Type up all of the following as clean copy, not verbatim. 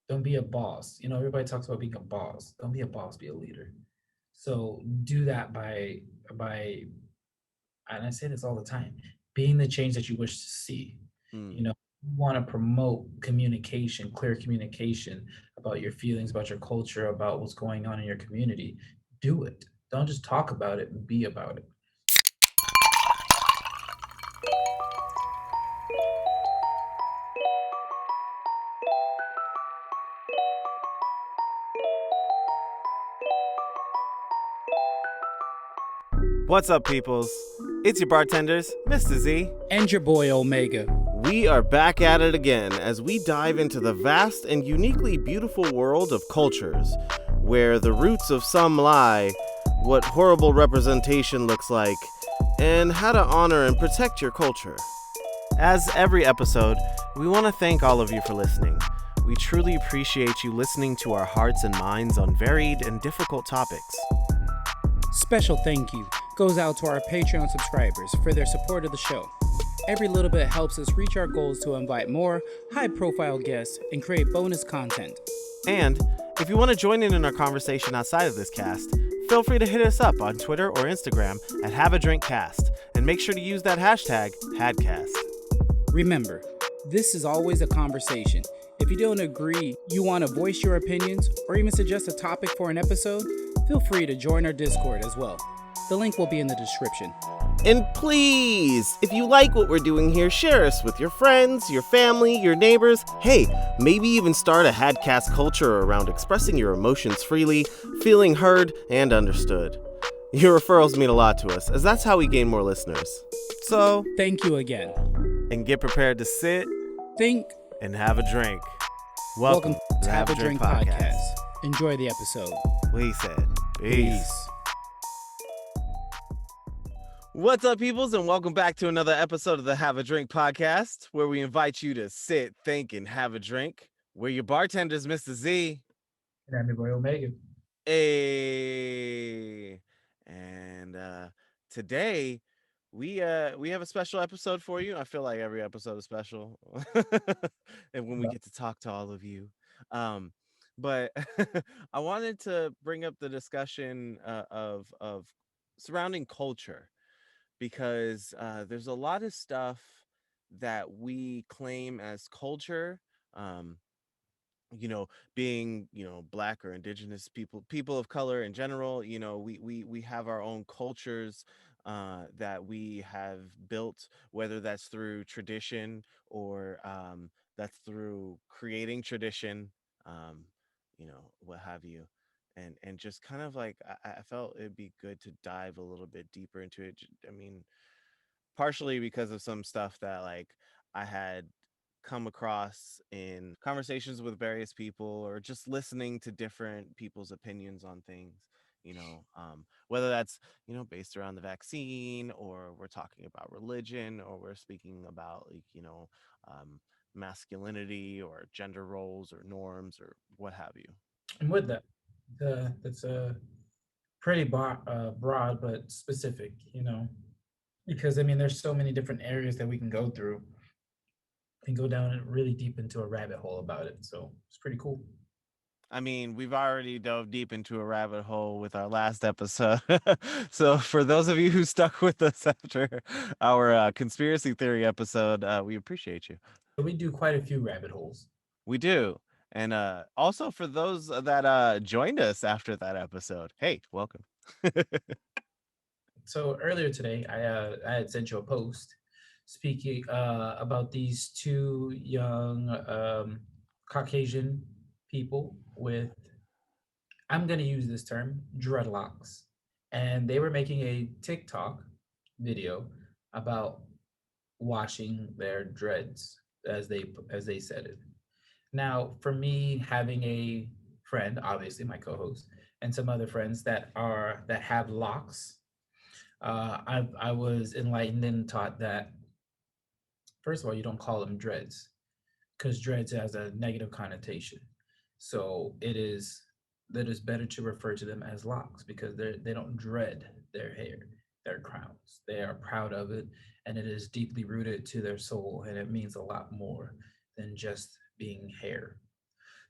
Don't be a boss. Everybody talks about being a boss. Don't be a boss, be a leader. So do that by and I say this all the time, being the change that you wish to see. Mm. You want to promote communication, clear communication about your feelings, about your culture, about what's going on in your community. Do it. Don't just talk about it, be about it. What's up, peoples? It's your bartenders, Mr. Z. And your boy Omega. We are back at it again as we dive into the vast and uniquely beautiful world of cultures, where the roots of some lie, what horrible representation looks like, and how to honor and protect your culture. As every episode, we want to thank all of you for listening. We truly appreciate you listening to our hearts and minds on varied and difficult topics. Special thank you goes out to our Patreon subscribers for their support of the show. Every little bit helps us reach our goals to invite more high profile guests and create bonus content. And if you want to join in our conversation outside of this cast, feel free to hit us up on Twitter or Instagram at Have a Drink Cast, and make sure to use that hashtag HADcast. Remember, this is always a conversation. If you don't agree, you want to voice your opinions, or even suggest a topic for an episode, feel free to join our Discord as well. The link will be in the description. And please, if you like what we're doing here, share us with your friends, your family, your neighbors. Hey, maybe even start a Hadcast culture around expressing your emotions freely, feeling heard and understood. Your referrals mean a lot to us, as that's how we gain more listeners. So, Thank you again. and get prepared to sit Think. and have a drink. Welcome to Have a Drink Podcast. Enjoy the episode. We said, peace. What's up, peoples, and welcome back to another episode of the Have a Drink podcast, where we invite you to sit, think, and have a drink. We're your bartenders, Mr. Z. And I'm your boy Omega. Hey, and today we have a special episode for you. I feel like every episode is special, and when we get to talk to all of you, um, but I wanted to bring up the discussion of surrounding culture because there's a lot of stuff that we claim as culture. Um, being black or indigenous people of color in general, we have our own cultures that we have built, whether that's through tradition or that's through creating tradition, um what have you. And just kind of like I felt it'd be good to dive a little bit deeper into it. I mean, partially because of some stuff that like I had come across in conversations with various people or just listening to different people's opinions on things, whether that's based around the vaccine, or we're talking about religion, or we're speaking about like um, masculinity or gender roles or norms or what have you. And with that, that's a pretty broad but specific, because I mean, there's so many different areas that we can go through and go down really deep into a rabbit hole about it. So it's pretty cool. I mean, we've already dove deep into a rabbit hole with our last episode. So, for those of you who stuck with us after our conspiracy theory episode, we appreciate you. So we do quite a few rabbit holes. We do. And also for those that joined us after that episode, hey, welcome. So earlier today, I had sent you a post speaking about these two young Caucasian people with, I'm going to use this term, dreadlocks, and they were making a TikTok video about washing their dreads, as they said it. Now, for me, having a friend, obviously my co-host, and some other friends that have locks, I was enlightened and taught that, first of all, you don't call them dreads because dreads has a negative connotation. So it is better to refer to them as locks because they don't dread their hair, their crowns. They are proud of it, and it is deeply rooted to their soul, and it means a lot more than just being hair.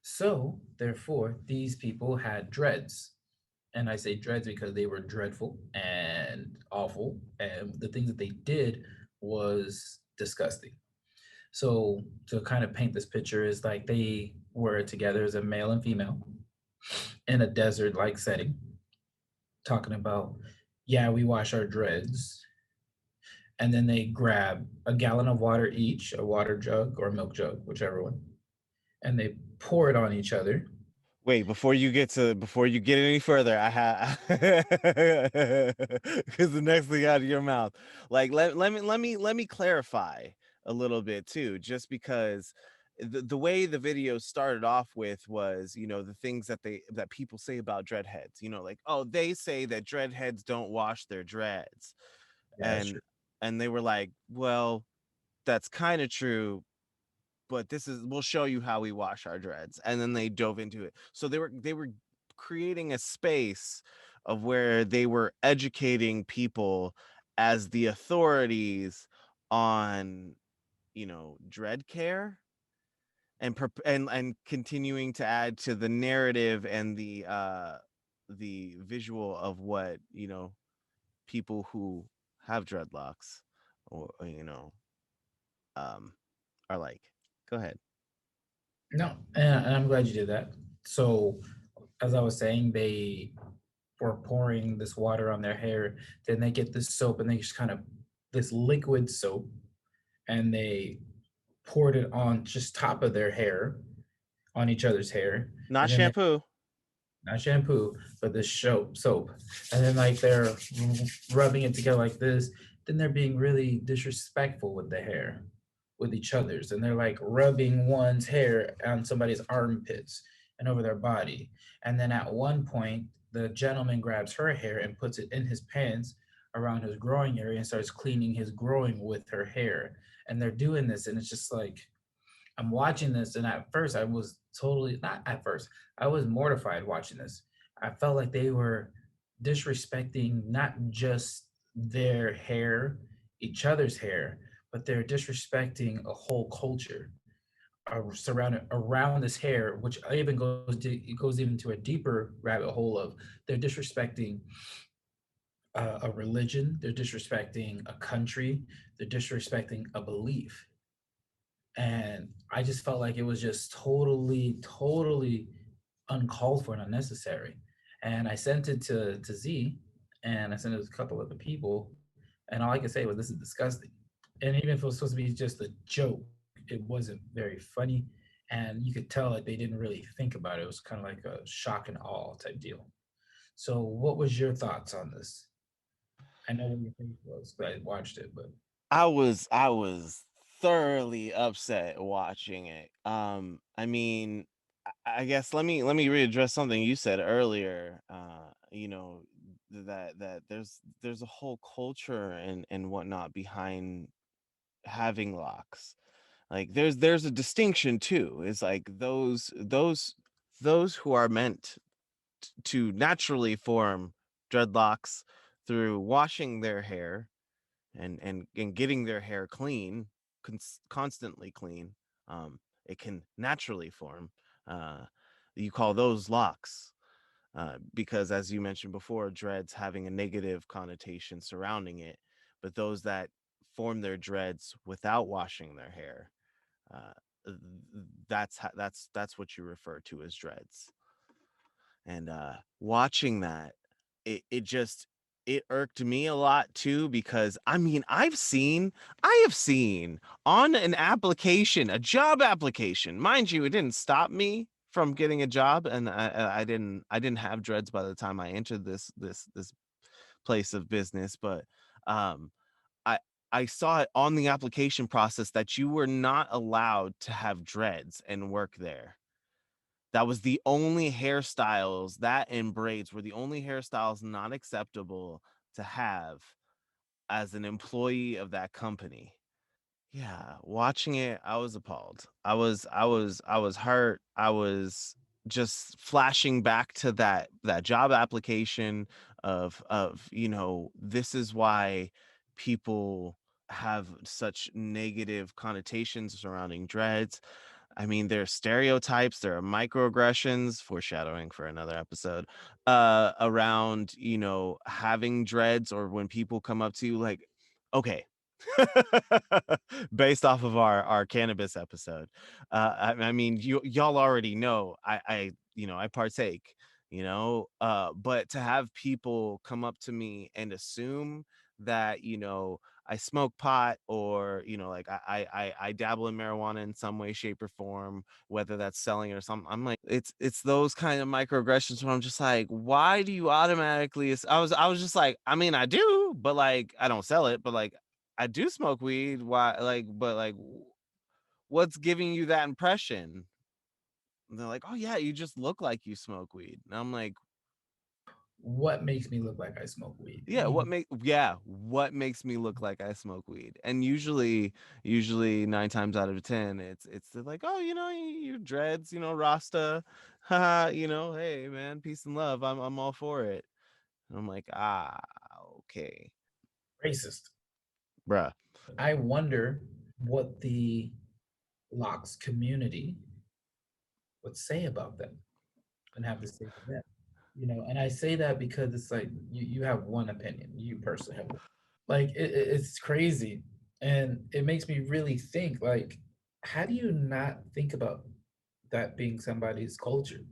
So, therefore, these people had dreads. And I say dreads because they were dreadful and awful. And the things that they did was disgusting. So, to kind of paint this picture, is like they were together as a male and female in a desert like setting, talking about, yeah, we wash our dreads. And then they grab a gallon of water each, a water jug or a milk jug, whichever one, and they pour it on each other. Wait, before you get any further, I have because the next thing out of your mouth, like let me clarify a little bit too, just because the way the video started off with was, the things that people say about dreadheads, like, oh, they say that dreadheads don't wash their dreads, Yeah, that's and true. they were like, well, that's kind of true, but this is we'll show you how we wash our dreads, and then they dove into it. So they were creating a space of where they were educating people as the authorities on, dread care, and continuing to add to the narrative and the visual of what, people who have dreadlocks, or um are like. Go ahead. No, and I'm glad you did that. So, as I was saying, they were pouring this water on their hair. Then they get this soap and they just kind of this liquid soap and they poured it on just top of their hair, on each other's hair. Not And then they shampoo. not shampoo, but this soap. And then like they're rubbing it together like this. Then they're being really disrespectful with the hair, with each other's, and they're like rubbing one's hair on somebody's armpits and over their body. And then at one point, the gentleman grabs her hair and puts it in his pants around his growing area and starts cleaning his growing with her hair. And they're doing this, and it's just like I'm watching this, and at first I was totally not at first. I was mortified watching this. I felt like they were disrespecting not just their hair, each other's hair, but they're disrespecting a whole culture surrounded around this hair, which even it goes even to a deeper rabbit hole of they're disrespecting a religion, they're disrespecting a country, they're disrespecting a belief, and I just felt like it was just totally uncalled for and unnecessary. And I sent it to Z, and I sent it to a couple other people, and all I could say was, "This is disgusting." And even if it was supposed to be just a joke, it wasn't very funny, and you could tell that they didn't really think about it. It was kind of like a shock and awe type deal. So, what was your thoughts on this? I know what your face was, but I watched it, but I was thoroughly upset watching it. I mean, I guess let me readdress something you said earlier. That there's a whole culture and whatnot behind having locks. Like there's a distinction too. It's like those who are meant to naturally form dreadlocks through washing their hair and getting their hair clean, constantly clean. It can naturally form. uh you call those locks, because as you mentioned before, dreads having a negative connotation surrounding it. But those that form their dreads without washing their hair, uh that's what you refer to as dreads. And watching that, it just it irked me a lot too, because I mean, I have seen on an application, a job application, mind you, it didn't stop me from getting a job, and I didn't have dreads by the time I entered this place of business. But um I I saw it on the application process that you were not allowed to have dreads and work there. That was the only hairstyles, that and braids were the only hairstyles not acceptable to have as an employee of that company. Yeah, watching it, I was appalled. I was hurt. I was just flashing back to that job application of, this is why people have such negative connotations surrounding dreads. I mean, there are stereotypes, there are microaggressions, foreshadowing for another episode, around, having dreads, or when people come up to you like, okay. Based off of our cannabis episode. I mean, y'all already know I partake, but to have people come up to me and assume that, I smoke pot, or like I dabble in marijuana in some way, shape, or form, whether that's selling it or something. I'm like, it's those kind of microaggressions where I'm just like, why do you automatically? I was just like, I mean, I do, but like I don't sell it, but like I do smoke weed. Why? Like, but like, what's giving you that impression? And they're like, oh yeah, you just look like you smoke weed. And I'm like, What makes me look like I smoke weed? what makes me look like I smoke weed? And usually 9 times out of 10, it's they're like, oh, you dreads, Rasta, haha, hey man, peace and love. I'm all for it. And I'm like, okay, Racist. bruh. I wonder what the locks community would say about them and have to say to them. And I say that because it's like you have one opinion. You personally have one. Like it's crazy. And it makes me really think like, how do you not think about that being somebody's culture?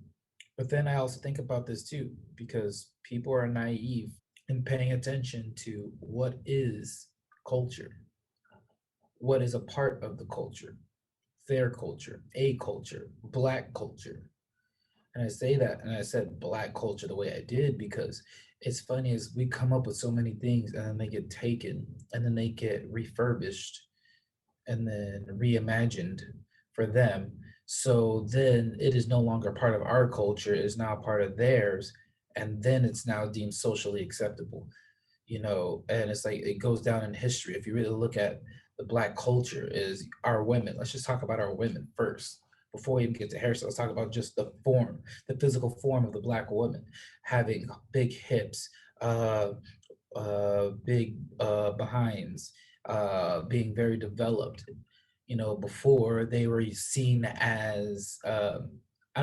But then I also think about this too, because people are naive in paying attention to what is culture, what is a part of the culture, their culture, a culture, black culture. And I say that, and I said black culture the way I did because it's funny is we come up with so many things and then they get taken and then they get refurbished and then reimagined for them. So then it is no longer part of our culture, it is now part of theirs. And then it's now deemed socially acceptable, and it's like it goes down in history. If you really look at the black culture, is our women. Let's just talk about our women first. Before we even get to hairstyle, let's talk about just the form, the physical form of the black woman, having big hips, uh, big behinds, being very developed. Before they were seen as, I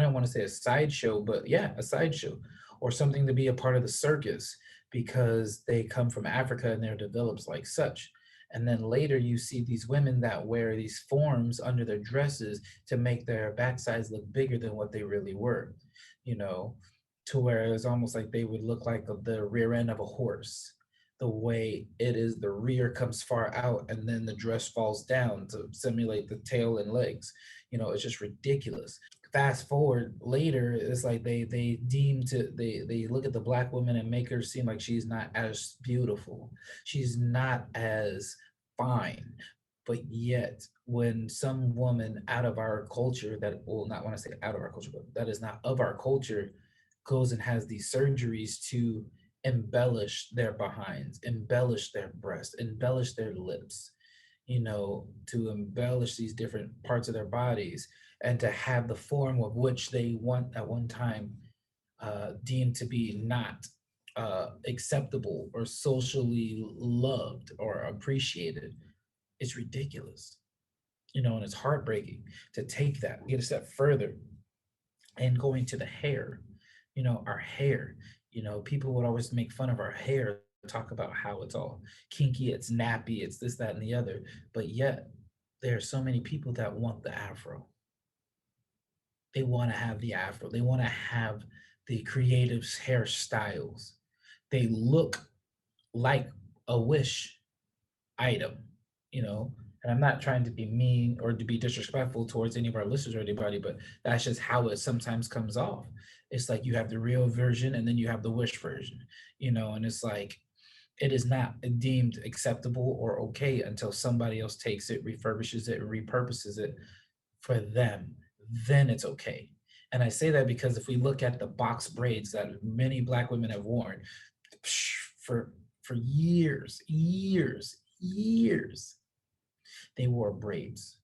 don't want to say a sideshow, but yeah, a sideshow or something to be a part of the circus because they come from Africa and they're developed like such. And then later you see these women that wear these forms under their dresses to make their backsides look bigger than what they really were, you know, to where it's almost like they would look like the rear end of a horse. The way it is, the rear comes far out and then the dress falls down to simulate the tail and legs. It's just ridiculous. Fast forward later, it's like they look at the black woman and make her seem like she's not as beautiful, she's not as fine. But yet when some woman out of our culture, that will not want to say out of our culture, but that is not of our culture, goes and has these surgeries to embellish their behinds, embellish their breasts, embellish their lips, to embellish these different parts of their bodies and to have the form of which they want at one time deemed to be not acceptable or socially loved or appreciated. It's ridiculous, and it's heartbreaking to take that, get a step further and going to the hair, our hair, people would always make fun of our hair, talk about how it's all kinky, it's nappy, it's this, that, and the other. But yet, there are so many people that want the afro. They want to have the afro. They want to have the creative hairstyles. They look like a wish item, you know. And I'm not trying to be mean or to be disrespectful towards any of our listeners or anybody, but that's just how it sometimes comes off. It's like you have the real version and then you have the wish version, and it's like it is not deemed acceptable or okay until somebody else takes it, refurbishes it, repurposes it for them. Then it's okay. And I say that because if we look at the box braids that many black women have worn for years, they wore braids.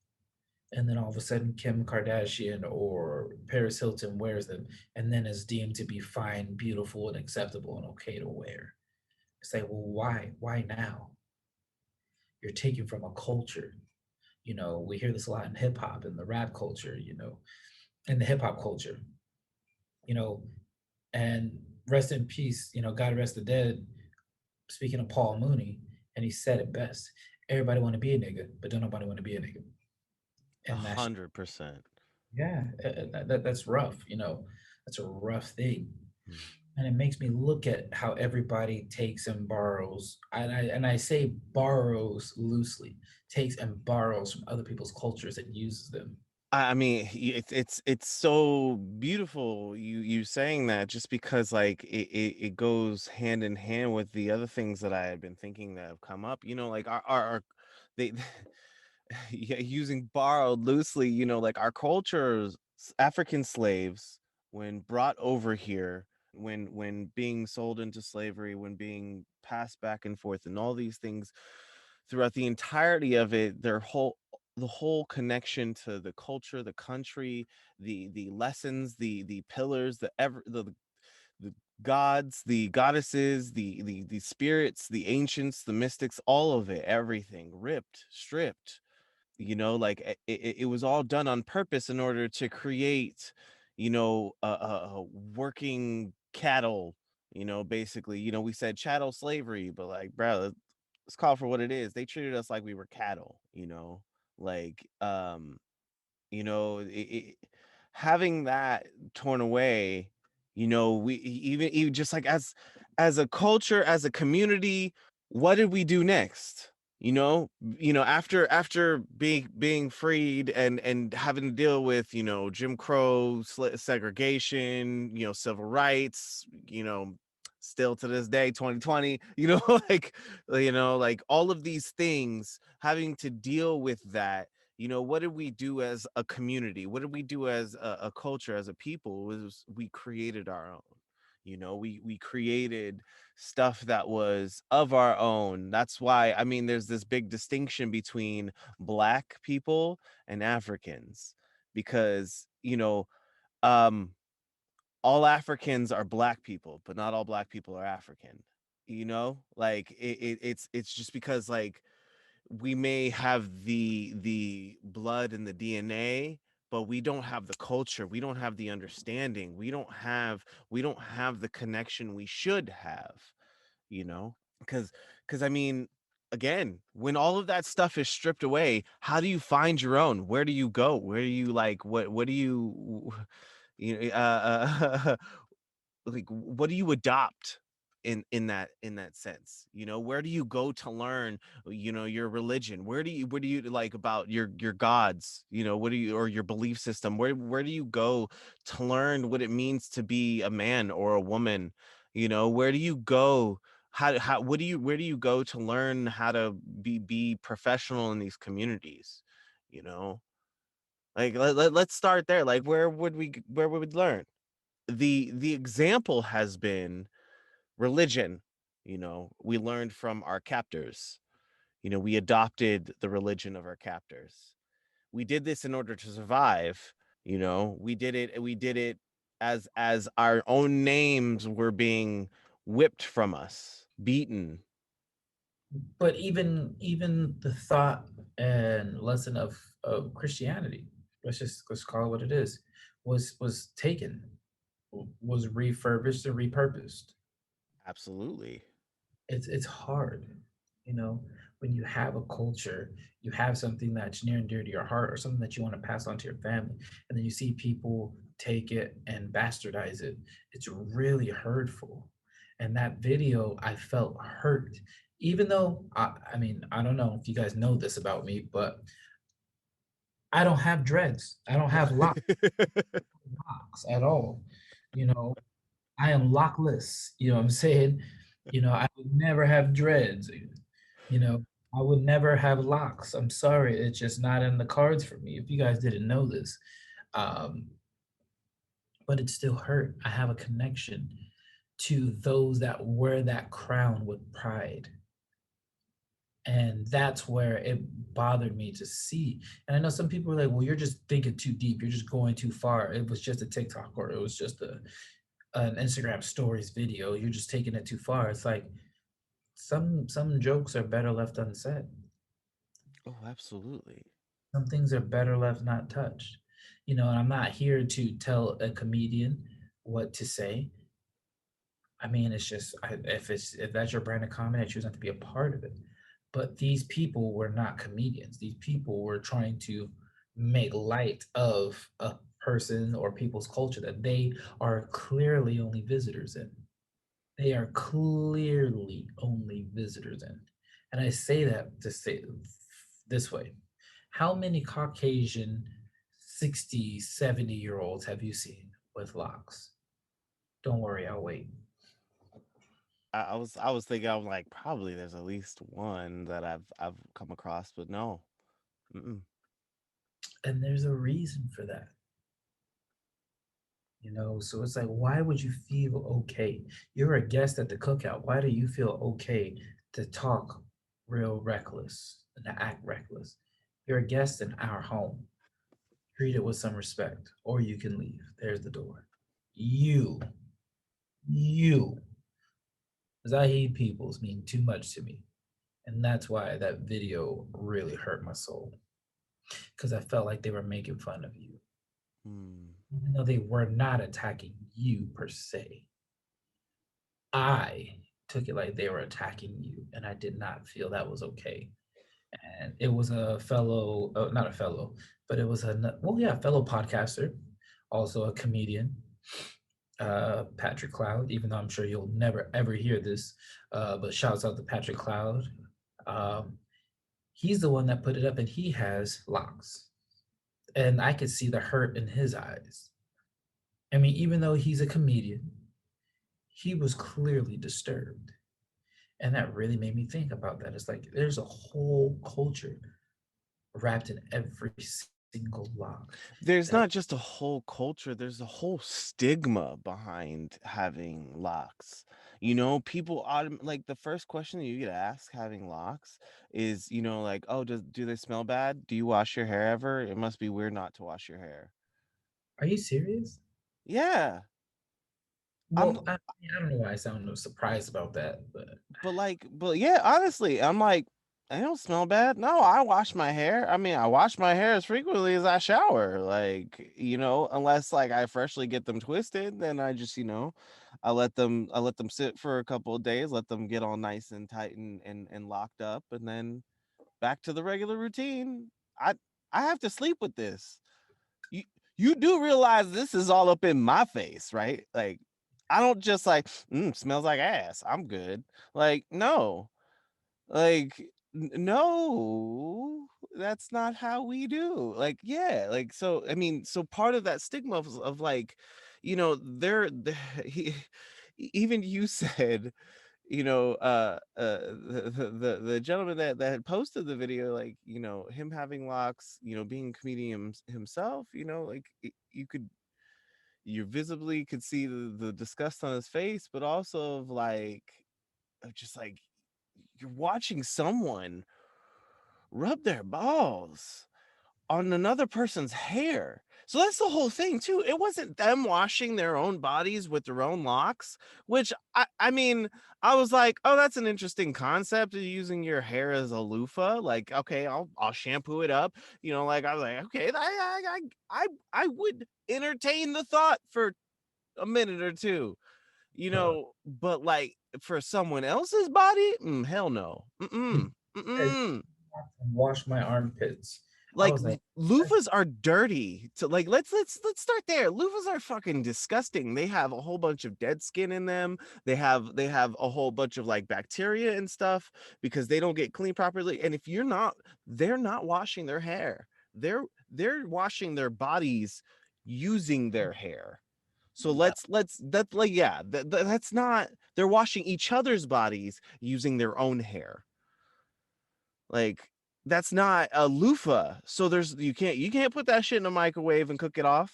And then all of a sudden, Kim Kardashian or Paris Hilton wears them and then is deemed to be fine, beautiful, and acceptable and okay to wear. It's like, well, why? Why now? You're taken from a culture. We hear this a lot in hip hop and the rap culture, and the hip hop culture, you know, and rest in peace, God rest the dead. Speaking of Paul Mooney, and he said it best: everybody want to be a nigga, but don't nobody want to be a nigga. A And that's, 100%. yeah, that's rough. That's a rough thing. Mm. And it makes me look at how everybody takes and borrows, and I say borrows loosely, takes and borrows from other people's cultures and uses them. I mean, it's so beautiful you saying that, just because like it goes hand in hand with the other things that I had been thinking that have come up. Like our they yeah, using borrowed loosely. Like our cultures, African slaves, when brought over here, when being sold into slavery, when being passed back and forth, and all these things throughout the entirety of it, the whole connection to the culture, the country, the lessons, the pillars, the gods, the goddesses, the spirits, the ancients, the mystics, all of it, everything ripped, stripped. Like it was all done on purpose in order to create, a working cattle. Basically, we said chattel slavery, but like, bro, let's call it for what it is. They treated us like we were cattle. Like, having that torn away, we even just like, as a culture, as a community, what did we do next? After being freed and having to deal with, Jim Crow, segregation, civil rights, still to this day, 2020, like, like all of these things, having to deal with that. What did we do as a community? What did we do as a culture, as a people? Was we created our own. We created stuff that was of our own. That's why, I mean, there's this big distinction between Black people and Africans, because um all Africans are Black people, but not all Black people are African. Like it's just because, like, we may have the blood and the DNA, but we don't have the culture, we don't have the understanding, we don't have the connection we should have. you know because I mean, again, when all of that stuff is stripped away, how do you find your own? Where do you go? Where do you, like, what do you like, what do you adopt in that sense? Where do you go to learn, your religion? Where do you like about your gods? What do you, or your belief system? Where do you go to learn what it means to be a man or a woman? Where do you go? How what do you Where do you go to learn how to be professional in these communities? you know like, let's start there. Like, where would we learn? The example has been religion. We learned from our captors. We adopted the religion of our captors. We did this in order to survive. We did it as our own names were being whipped from us, beaten. But even the thought and lesson of Christianity, let's call it what it is, was taken, was refurbished and repurposed. Absolutely. It's hard, you know, when you have a culture, you have something that's near and dear to your heart, or something that you want to pass on to your family, and then you see people take it and bastardize it. It's really hurtful. And that video, I felt hurt, even though I mean, I don't know if you guys know this about me, but I don't have dreads. I don't have locks at all. You know, I am lockless. You know what I'm saying? I would never have dreads. You know, I would never have locks. I'm sorry, it's just not in the cards for me. If you guys didn't know this, um, but it still hurt. I have a connection to those that wear that crown with pride, and that's where it bothered me to see. And I know some people are like, "Well, you're just thinking too deep. You're just going too far. It was just a TikTok, or it was just an Instagram stories video. You're just taking it too far." It's like some jokes are better left unsaid. Oh, absolutely. Some things are better left not touched. And I'm not here to tell a comedian what to say. I mean, it's just if that's your brand of comedy, I choose not to be a part of it. But these people were not comedians. These people were trying to make light of a person or people's culture that they are clearly only visitors in. They are clearly only visitors in. And I say that to say this way. How many Caucasian 60, 70-year olds have you seen with locks? Don't worry, I'll wait. I was thinking, I'm like, probably there's at least one that I've come across, but no. Mm-mm. And there's a reason for that. So it's like, why would you feel okay? You're a guest at the cookout. Why do you feel okay to talk real reckless and to act reckless? You're a guest in our home. Treat it with some respect, or you can leave. There's the door. You, you, Zahid Peoples mean too much to me. And that's why that video really hurt my soul. Because I felt like they were making fun of you. Hmm. Even though they were not attacking you per se. I took it like they were attacking you, and I did not feel that was okay. And it was a fellow, not a fellow, but it was well, yeah, fellow podcaster, also a comedian, Patrick Cloud. Even though I'm sure you'll never ever hear this, but shouts out to Patrick Cloud. Um, he's the one that put it up, and he has locks, and I could see the hurt in his eyes. I mean, even though he's a comedian, he was clearly disturbed. And that really made me think about that. It's like there's a whole culture wrapped in every single lock There's that not just a whole culture, there's a whole stigma behind having locks. People like the first question that you get asked having locks is, like, oh, do they smell bad? Do you wash your hair ever? It must be weird not to wash your hair. are you serious? Yeah. I'm Well, I don't know why I sound surprised about that, but but yeah, honestly, I'm like, I don't smell bad. No, I wash my hair. I mean, I wash my hair as frequently as I shower. Like, unless like I freshly get them twisted, then I just, I let them sit for a couple of days, let them get all nice and tight and locked up, and then back to the regular routine. I I have to sleep with this. You you do realize this is all up in my face, right? Like, I don't just like, smells like ass, I'm good. Like, no. Like, no, that's not how we do. Like, yeah, like, so I mean, so part of that stigma of like, he, even you said, the gentleman that had posted the video, like, him having locks, being a comedian himself, like, you visibly could see the disgust on his face, but also of like, of just like, you're watching someone rub their balls on another person's hair. So that's the whole thing too. It wasn't them washing their own bodies with their own locks, which I mean, I was like, oh, that's an interesting concept of using your hair as a loofah. Like, okay, I'll shampoo it up. Like I was like, okay, I would entertain the thought for a minute or two, uh, but like for someone else's body, hell no. he Mm-mm. said, Mm-mm. wash my armpits. I Like was like, loofahs are dirty. So like let's start there. Loofahs are fucking disgusting. They have a whole bunch of dead skin in them. They have a whole bunch of like bacteria and stuff because they don't get cleaned properly. And if they're not washing their hair. They're washing their bodies using their hair. So no, let's that like yeah, that's not, they're washing each other's bodies using their own hair. Like, that's not a loofah. So you can't put that shit in a microwave and cook it off.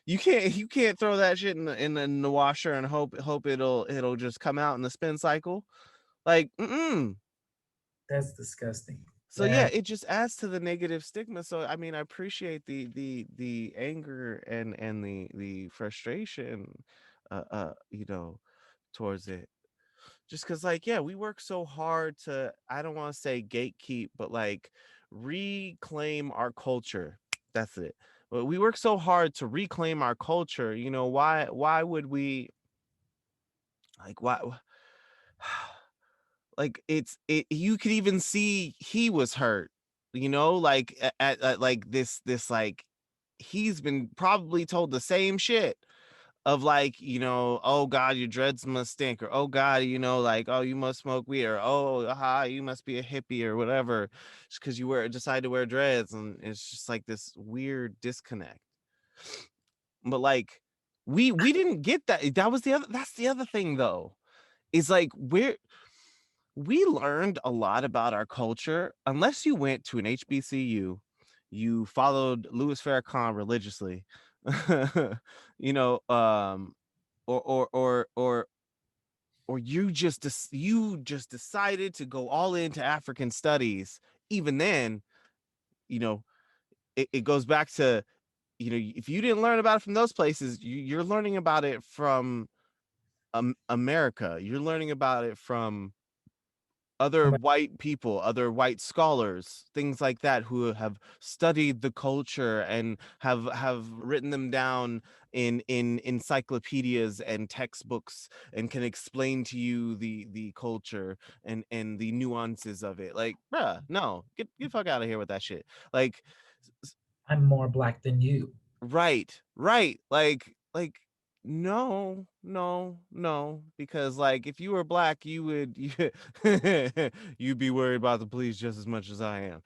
You can't throw that shit in the washer and hope it'll just come out in the spin cycle. Like, that's disgusting. so yeah, That it just adds to the negative stigma. So I mean, I appreciate the anger and the frustration, towards it. Just because, like, yeah, we work so hard to, I don't want to say gatekeep, but like reclaim our culture. That's it. But we work so hard to reclaim our culture. Why would we, like, why like, you could even see he was hurt, like, at like, this like, he's been probably told the same shit of, like, "Oh god, your dreads must stink," or, "Oh god," like, "Oh, you must smoke weed," or, "Oh, you must be a hippie," or whatever, just because you wear decide to wear dreads, and it's just like this weird disconnect. But, like, we didn't get that. That's the other thing, though, is, like, we learned a lot about our culture unless you went to an HBCU, you followed Louis Farrakhan religiously, you know, or or or or or you just decided to go all into African studies. Even then, you know, it goes back to, if you didn't learn about it from those places, you're learning about it from America. You're learning about it from other white people, other white scholars, things like that, who have studied the culture and have written them down in encyclopedias and textbooks, and can explain to you the culture and the nuances of it. Like, bruh, no, get the fuck out of here with that shit. Like, I'm more black than you. right, right. Like, no, no, no, because, like, if you were black, you'd be worried about the police just as much as I am.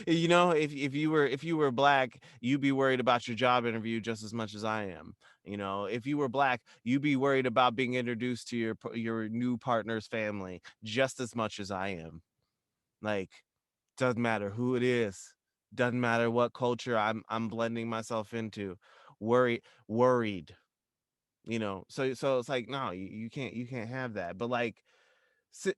If you were black, you'd be worried about your job interview just as much as I am. If you were black, you'd be worried about being introduced to your new partner's family just as much as I am. Like, doesn't matter who it is. Doesn't matter what culture I'm blending myself into. Worried. So it's like, no, you can't have that. But, like,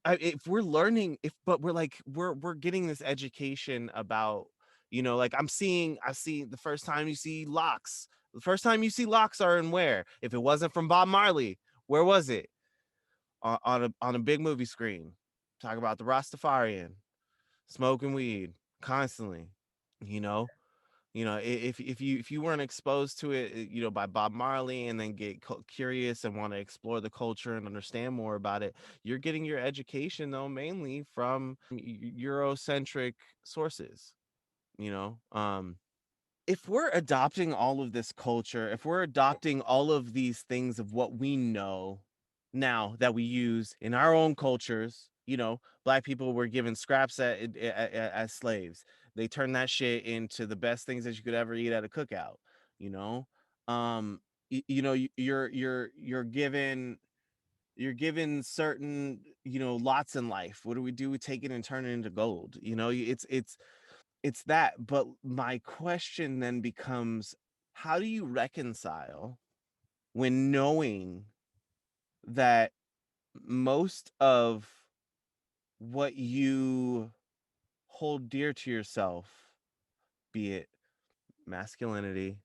if we're learning, if but we're like we're getting this education about, like, I see the first time you see locks. The first time you see locks are in where? If it wasn't from Bob Marley, where was it? On a big movie screen. Talk about the Rastafarian smoking weed constantly. You know, if you weren't exposed to it, by Bob Marley, and then get curious and want to explore the culture and understand more about it, you're getting your education, though, mainly from Eurocentric sources. You know, if we're adopting all of this culture, if we're adopting all of these things of what we know now that we use in our own cultures, black people were given scraps as slaves. They turned that shit into the best things that you could ever eat at a cookout. You know, you're given certain lots in life. What do we do? We take it and turn it into gold. It's that. But my question then becomes, how do you reconcile when knowing that most of what you hold dear to yourself, be it masculinity,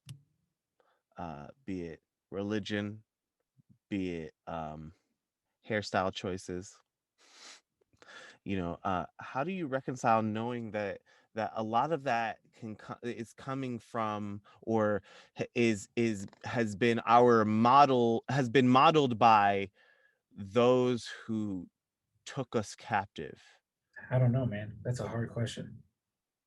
be it religion, be it hairstyle choices, how do you reconcile knowing that a lot of that is coming from, or has been modeled by those who took us captive? I don't know, man. That's a hard question.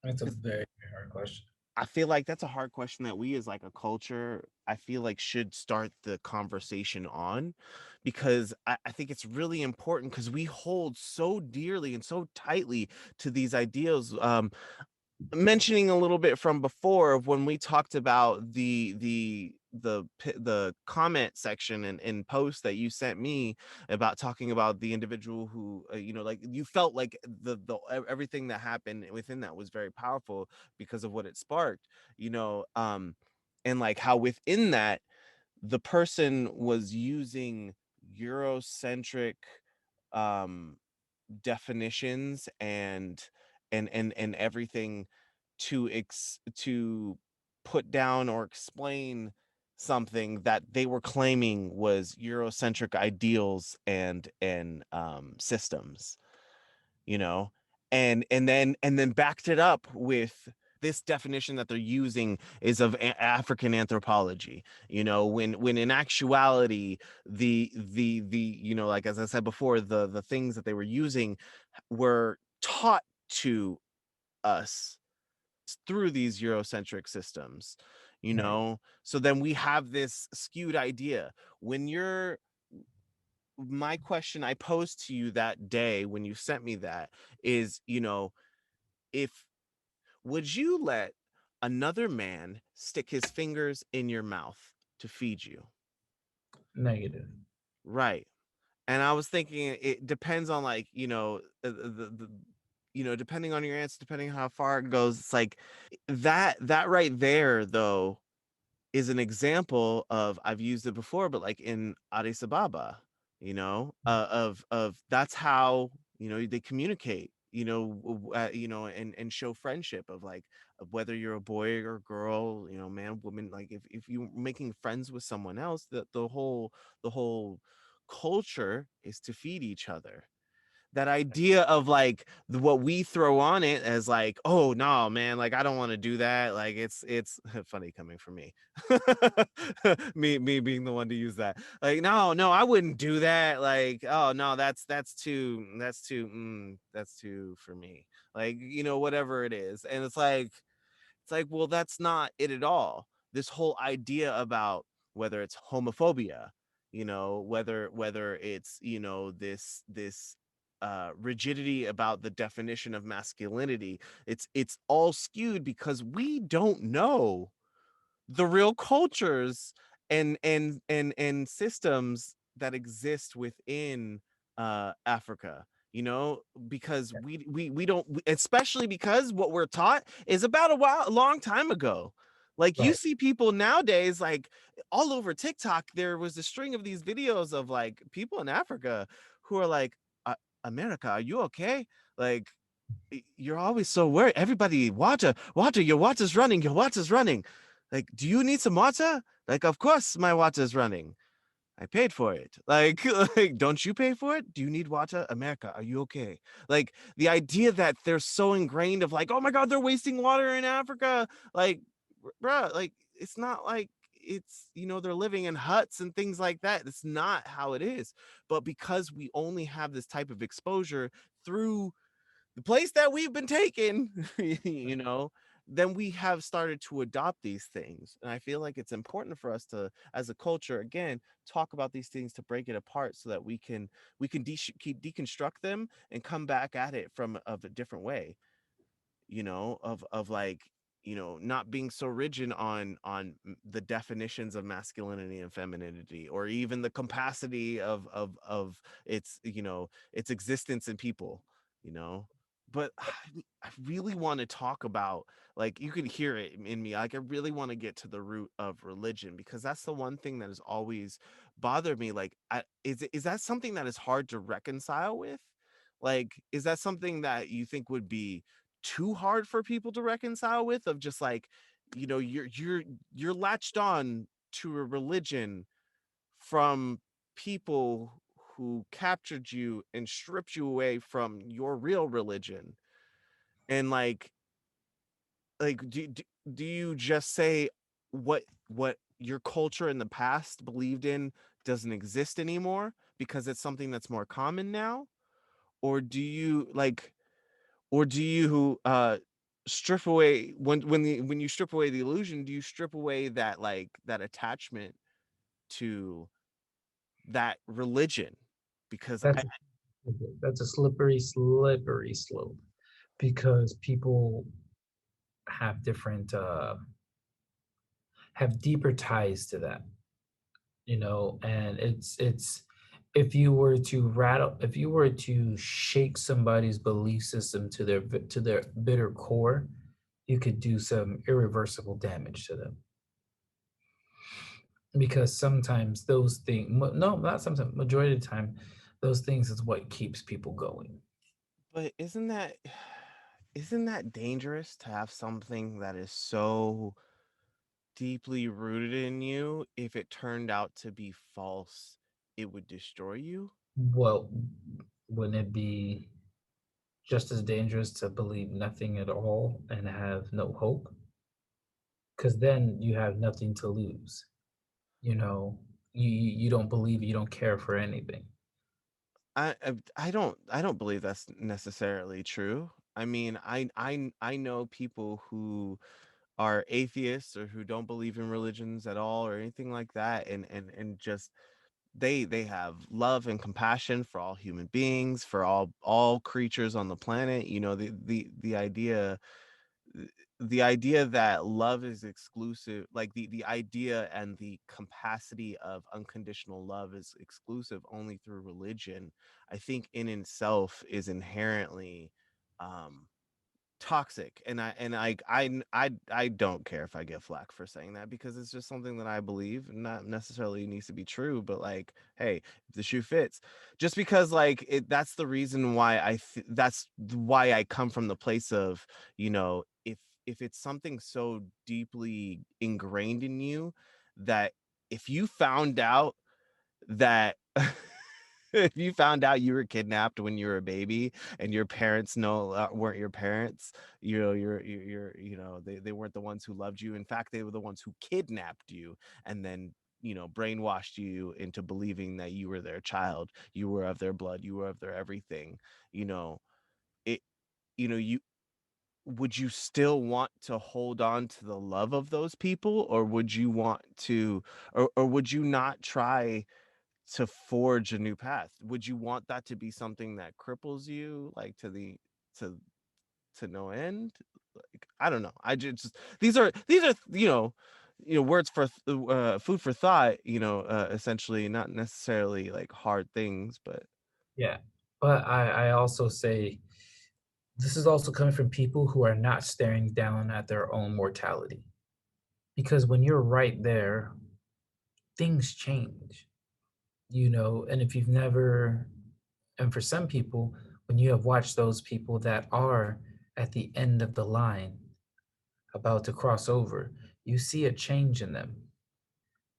That's a very, very hard question. I feel like that's a hard question that we, as like a culture, I feel like should start the conversation on, because I think it's really important, because we hold so dearly and so tightly to these ideals. Mentioning a little bit from before, of when we talked about the comment section and post that you sent me, about talking about the individual who, like, you felt like everything that happened within that was very powerful because of what it sparked, and, like, how within that the person was using Eurocentric um definitions and everything to put down or explain something that they were claiming was Eurocentric ideals and systems, you know and then backed it up with this definition that they're using is of African anthropology. When in actuality, like as I said before, the things that they were using were taught to us through these Eurocentric systems. Right. So then we have this skewed idea. When you're My question I posed to you that day when you sent me that is, if would you let another man stick his fingers in your mouth to feed you? Negative. Right. And I was thinking it depends on, like, depending on your answer, depending on how far it goes, it's like that right there though is an example of, I've used it before, but like in Addis Ababa, of that's how, they communicate, and show friendship, of whether you're a boy or girl, man, woman, like if you're making friends with someone else, the whole culture is to feed each other. That idea of like what we throw on it as like, oh no man, like I don't want to do that, like it's funny coming from me. Me being the one to use that, like, no, I wouldn't do that, like, oh no, that's too for me, like, whatever it is. And it's like, well, that's not it at all. This whole idea about whether it's homophobia, whether it's, this rigidity about the definition of masculinity, it's all skewed because we don't know the real cultures and systems that exist within Africa, because we don't, especially because what we're taught is about a long time ago. Like, you Right. see people nowadays, like, all over TikTok, there was a string of these videos of like people in Africa who are like, America, are you okay? Like, you're always so worried. Everybody, water, your water's running, your water's running. Like, do you need some water? Like, of course my water's running. I paid for it. Like, like, don't you pay for it? Do you need water? America, are you okay? Like, the idea that they're so ingrained of like, oh my God, they're wasting water in Africa. Like, bruh, like, it's not like they're living in huts and things like that. It's not how it is. But because we only have this type of exposure through the place that we've been taken, then we have started to adopt these things. And I feel like it's important for us to, as a culture, again, talk about these things to break it apart so that keep deconstruct them and come back at it from of a different way, of like, not being so rigid on the definitions of masculinity and femininity, or even the capacity of its existence in people, you know but I really want to talk about, like, you could hear it in me, like, I really want to get to the root of religion, because that's the one thing that has always bothered me. Like, is that something that is hard to reconcile with? Like, is that something that you think would be too hard for people to reconcile with, of just like, you're latched on to a religion from people who captured you and stripped you away from your real religion? And like do you just say what your culture in the past believed in doesn't exist anymore because it's something that's more common now? Or do you strip away, when you strip away the illusion, do you strip away that, like, that attachment to that religion? Because That's that's a slippery, slippery slope because people have different have deeper ties to that, and it's if you were to shake somebody's belief system to their bitter core, you could do some irreversible damage to them, because sometimes those things, no, not sometimes, majority of the time, those things is what keeps people going. but isn't that dangerous to have something that is so deeply rooted in you? If it turned out to be false, it would destroy you. Well, wouldn't it be? just as dangerous to believe nothing at all and have no hope, because then you have nothing to lose. You know, you don't believe, you don't care for anything. I don't believe that's necessarily true. I mean, I know people who are atheists or who don't believe in religions at all or anything like that, and just they have love and compassion for all human beings, for all creatures on the planet. You know, the idea, the idea that love is exclusive, like the idea and the capacity of unconditional love is exclusive only through religion, I think in itself is inherently um toxic. And I don't care if I get flack for saying that, because it's just something that I believe, not necessarily needs to be true, but like, hey, if the shoe fits. Just because like that's the reason why that's why I come from the place of, if it's something so deeply ingrained in you that if you found out that if you found out you were kidnapped when you were a baby and your parents weren't your parents, they weren't the ones who loved you. In fact, they were the ones who kidnapped you and then brainwashed you into believing that you were their child, you were of their blood, you were of their everything. you know it you would you still want to hold on to the love of those people, or would you want to, or would you not try to forge a new path? Would you want that to be something that cripples you, like to to no end? Like, I don't know. I just these are words for food for thought. Essentially, not necessarily like hard things, but Yeah. But I also say this is also coming from people who are not staring down at their own mortality. Because when you're right there, things change, and if you've never, and for some people, when you have watched those people that are at the end of the line about to cross over, you see a change in them.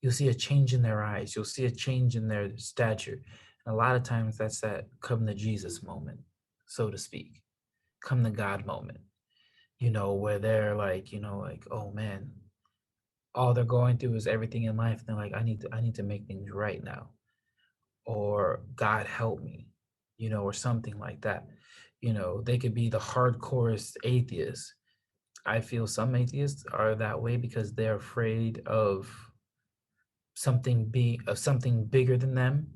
You'll see a change in their eyes. You'll see a change in their stature. And a lot of times that's that come to Jesus moment, so to speak, come to God moment, where they're like, like, oh man, all they're going through is everything in life. And they're like, I need to make things right now. Or God help me, or something like that. They could be the hardcorest atheists. I feel some atheists are that way because they're afraid of something bigger than them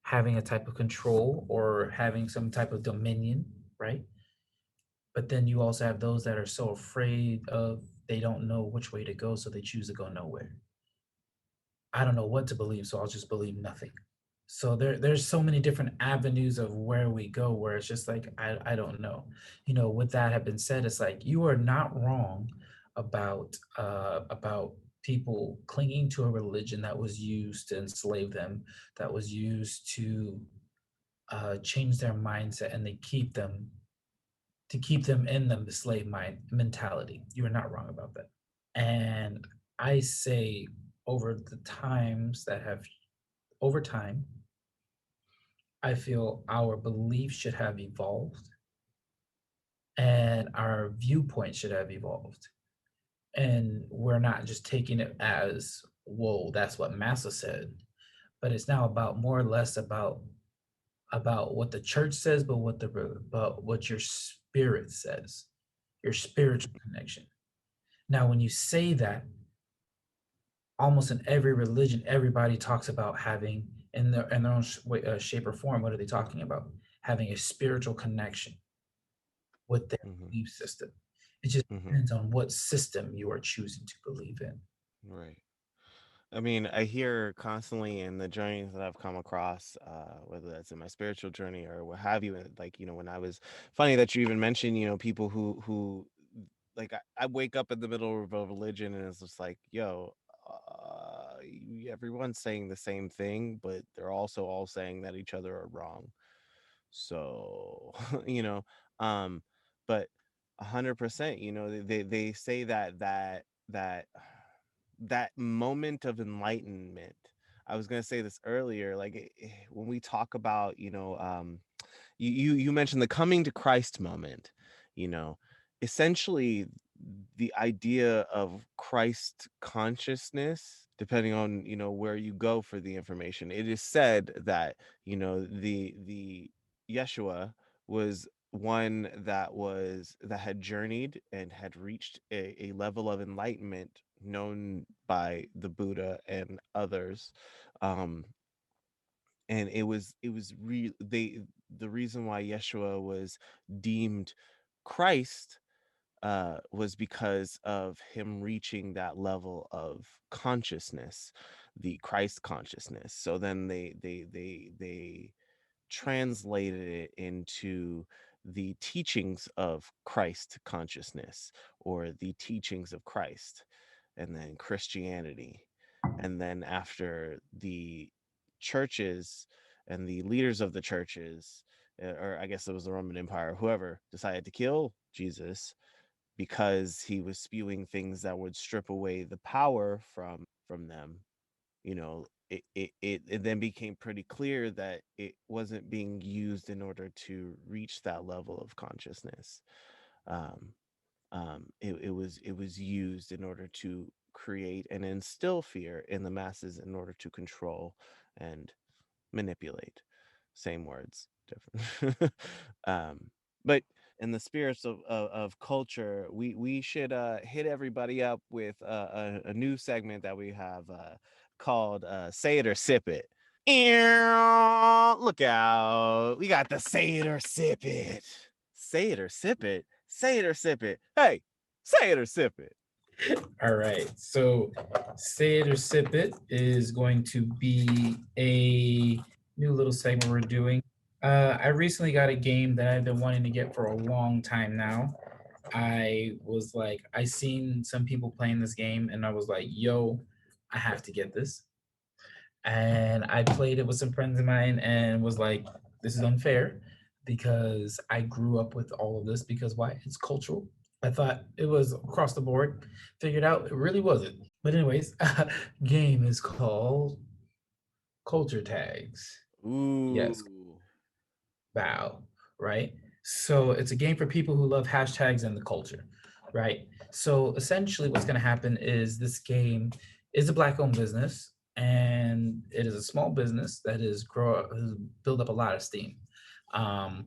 having a type of control or having some type of dominion, right? But then you also have those that are so afraid of they don't know which way to go, so they choose to go nowhere. I don't know what to believe, so I'll just believe nothing. So there's so many different avenues of where we go where it's just like I don't know. With that have been said, it's like you are not wrong about people clinging to a religion that was used to enslave them, that was used to change their mindset, and they keep them in the slave mind mentality. You are not wrong about that. And I say over the times that have over time, I feel our beliefs should have evolved and our viewpoint should have evolved. And we're not just taking it as, whoa, that's what Massa said. But it's now about more or less about what the church says, but what your spirit says, your spiritual connection. Now, when you say that, almost in every religion, everybody talks about having in their own shape or form. What are they talking about? Having a spiritual connection with their hmm belief system. It just hmm depends on what system you are choosing to believe in. right. I mean, I hear constantly in the journeys that I've come across, whether that's in my spiritual journey or what have you, and like, when I was, funny that you even mentioned, people who like, I wake up in the middle of a religion and it's just like, yo, everyone's saying the same thing, but they're also all saying that each other are wrong. So, um, but 100%, they say that that moment of enlightenment. I was going to say this earlier, like, when we talk about, you mentioned the coming to Christ moment, you know, essentially the idea of Christ consciousness, depending on, where you go for the information. It is said that, the Yeshua was one that had journeyed and had reached a level of enlightenment known by the Buddha and others. Um, and it was real they the reason why Yeshua was deemed Christ was because of him reaching that level of consciousness, the Christ consciousness. So then they translated it into the teachings of Christ consciousness, or the teachings of Christ, and then Christianity. And then after the churches and the leaders of the churches, or I guess it was the Roman Empire, whoever decided to kill Jesus because he was spewing things that would strip away the power from them, it then became pretty clear that it wasn't being used in order to reach that level of consciousness. um, it was used in order to create and instill fear in the masses in order to control and manipulate. Same words, different. um, but in the spirits of culture, we should hit everybody up with a new segment that we have called "Say It or Sip It." Look out! We got the "Say It or Sip It." Say it or sip it. Say it or sip it. Hey, say it or sip it. All right. So, say it or sip it is going to be a new little segment we're doing. I recently got a game that I've been wanting to get for a long time now. I was like, I seen some people playing this game, and I was like, yo, I have to get this. And I played it with some friends of mine and was like, this is unfair because I grew up with all of this because why? It's cultural. I thought it was across the board. Figured out it really wasn't. But anyways, game is called Culture Tags. Yes, Ooh. bow, right? So it's a game for people who love hashtags and the culture, right? So essentially, what's going to happen is this game is a black-owned business, and it is a small business that has built up a lot of steam. Um,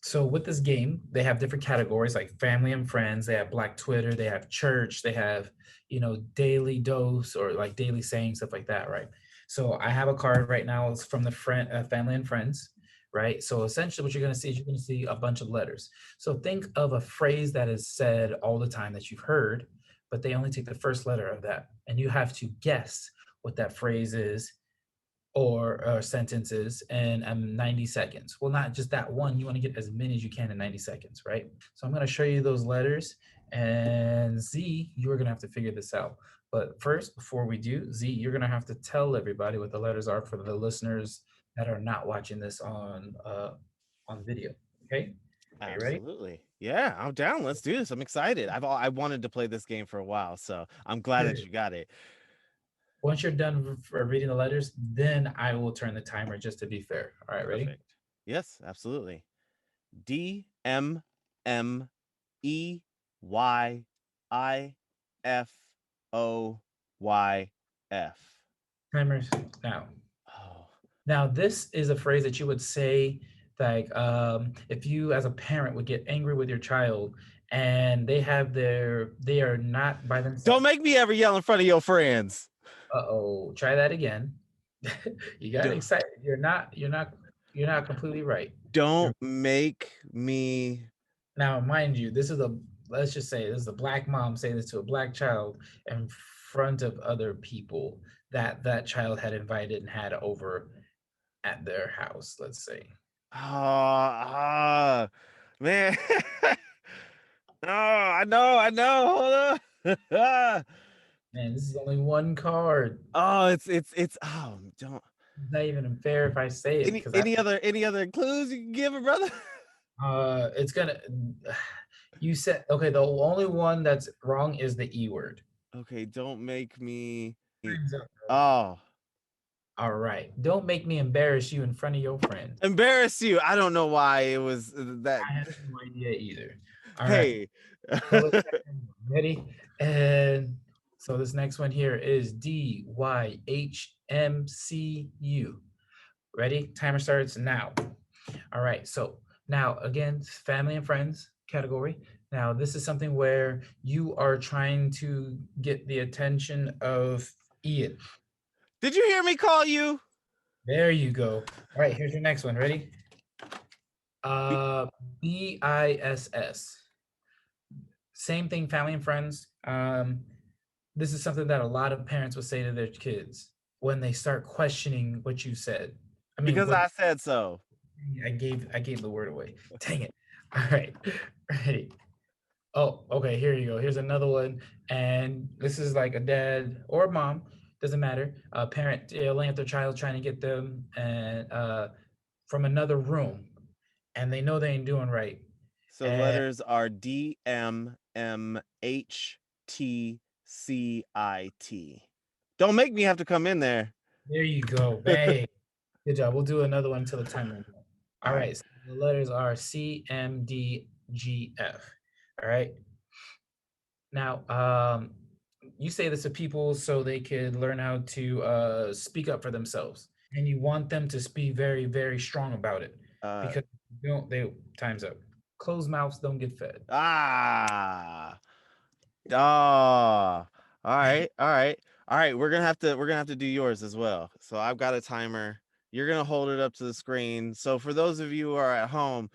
so with this game, they have different categories like family and friends. They have Black Twitter. They have church. They have daily dose or like daily saying stuff like that, right? So I have a card right now. It's from the friend, family and friends, right? So essentially, what you're going to see is you're going to see a bunch of letters. So think of a phrase that is said all the time that you've heard, but they only take the first letter of that, and you have to guess what that phrase is or sentences in 90 seconds. Well, not just that one. You want to get as many as you can in 90 seconds, right? So I'm going to show you those letters, and Z, you're going to have to figure this out. But first, before we do, Z, you're going to have to tell everybody what the letters are for the listeners that are not watching this on video. Okay, are you ready? Absolutely. Yeah, I'm down. Let's do this. I'm excited. I wanted to play this game for a while, so I'm glad that Good. you got it. Once you're done reading the letters, then I will turn the timer just to be fair. All right, ready? Perfect. Yes, absolutely. DMMEYIFOYF. Timers now. Oh. Now, this is a phrase that you would say, like, if you as a parent would get angry with your child and they are not by Don't themselves. make me ever yell in front of your friends. Uh-oh, try that again. You got Don't, excited. You're not completely right. don't You're, make me. now, mind you, let's just say this is a black mom saying this to a black child in front of other people that that child had invited and had over at their house, let's say. Ah, man. Oh, I know. Hold on. Man, this is only one card. Oh, it's don't It's not even fair if I say it any because I any other any other clues you can give it, brother? it's gonna you said okay, the only one that's wrong is the E word. Okay, don't make me. Time's up, bro. Oh, All right. Don't make me embarrass you in front of your friends. Embarrass you. I don't know why it was that. I have no idea either. All right. Hey. So let's ready. And so this next one here is DYHMCU. Ready? Timer starts now. All right. So now again, family and friends category. Now this is something where you are trying to get the attention of Ian. Did you hear me call you? There you go. All right, here's your next one. Ready? B- Uh BISS. Same thing, family and friends. This is something that a lot of parents would say to their kids when they start questioning what you said. I mean, because what I said so. I gave the word away. Dang it. All right. Ready. Oh, okay, here you go. Here's another one. And this is like a dad or a mom, doesn't matter. A parent yelling at their child trying to get them and from another room and they know they ain't doing right. So the And letters are DMMHTCIT. Don't make me have to come in there. there you go. Bang. Good job. We'll do another one until the time runs out. All All right. right. So the letters are CMDGF. All right. Now, you say this to people so they could learn how to speak up for themselves, and you want them to be very, very strong about it Uh because they times up. Closed mouths don't get fed. ah. Ah. All right. All right. All right. We're gonna have to do yours as well. So I've got a timer. You're gonna hold it up to the screen. So for those of you who are at home,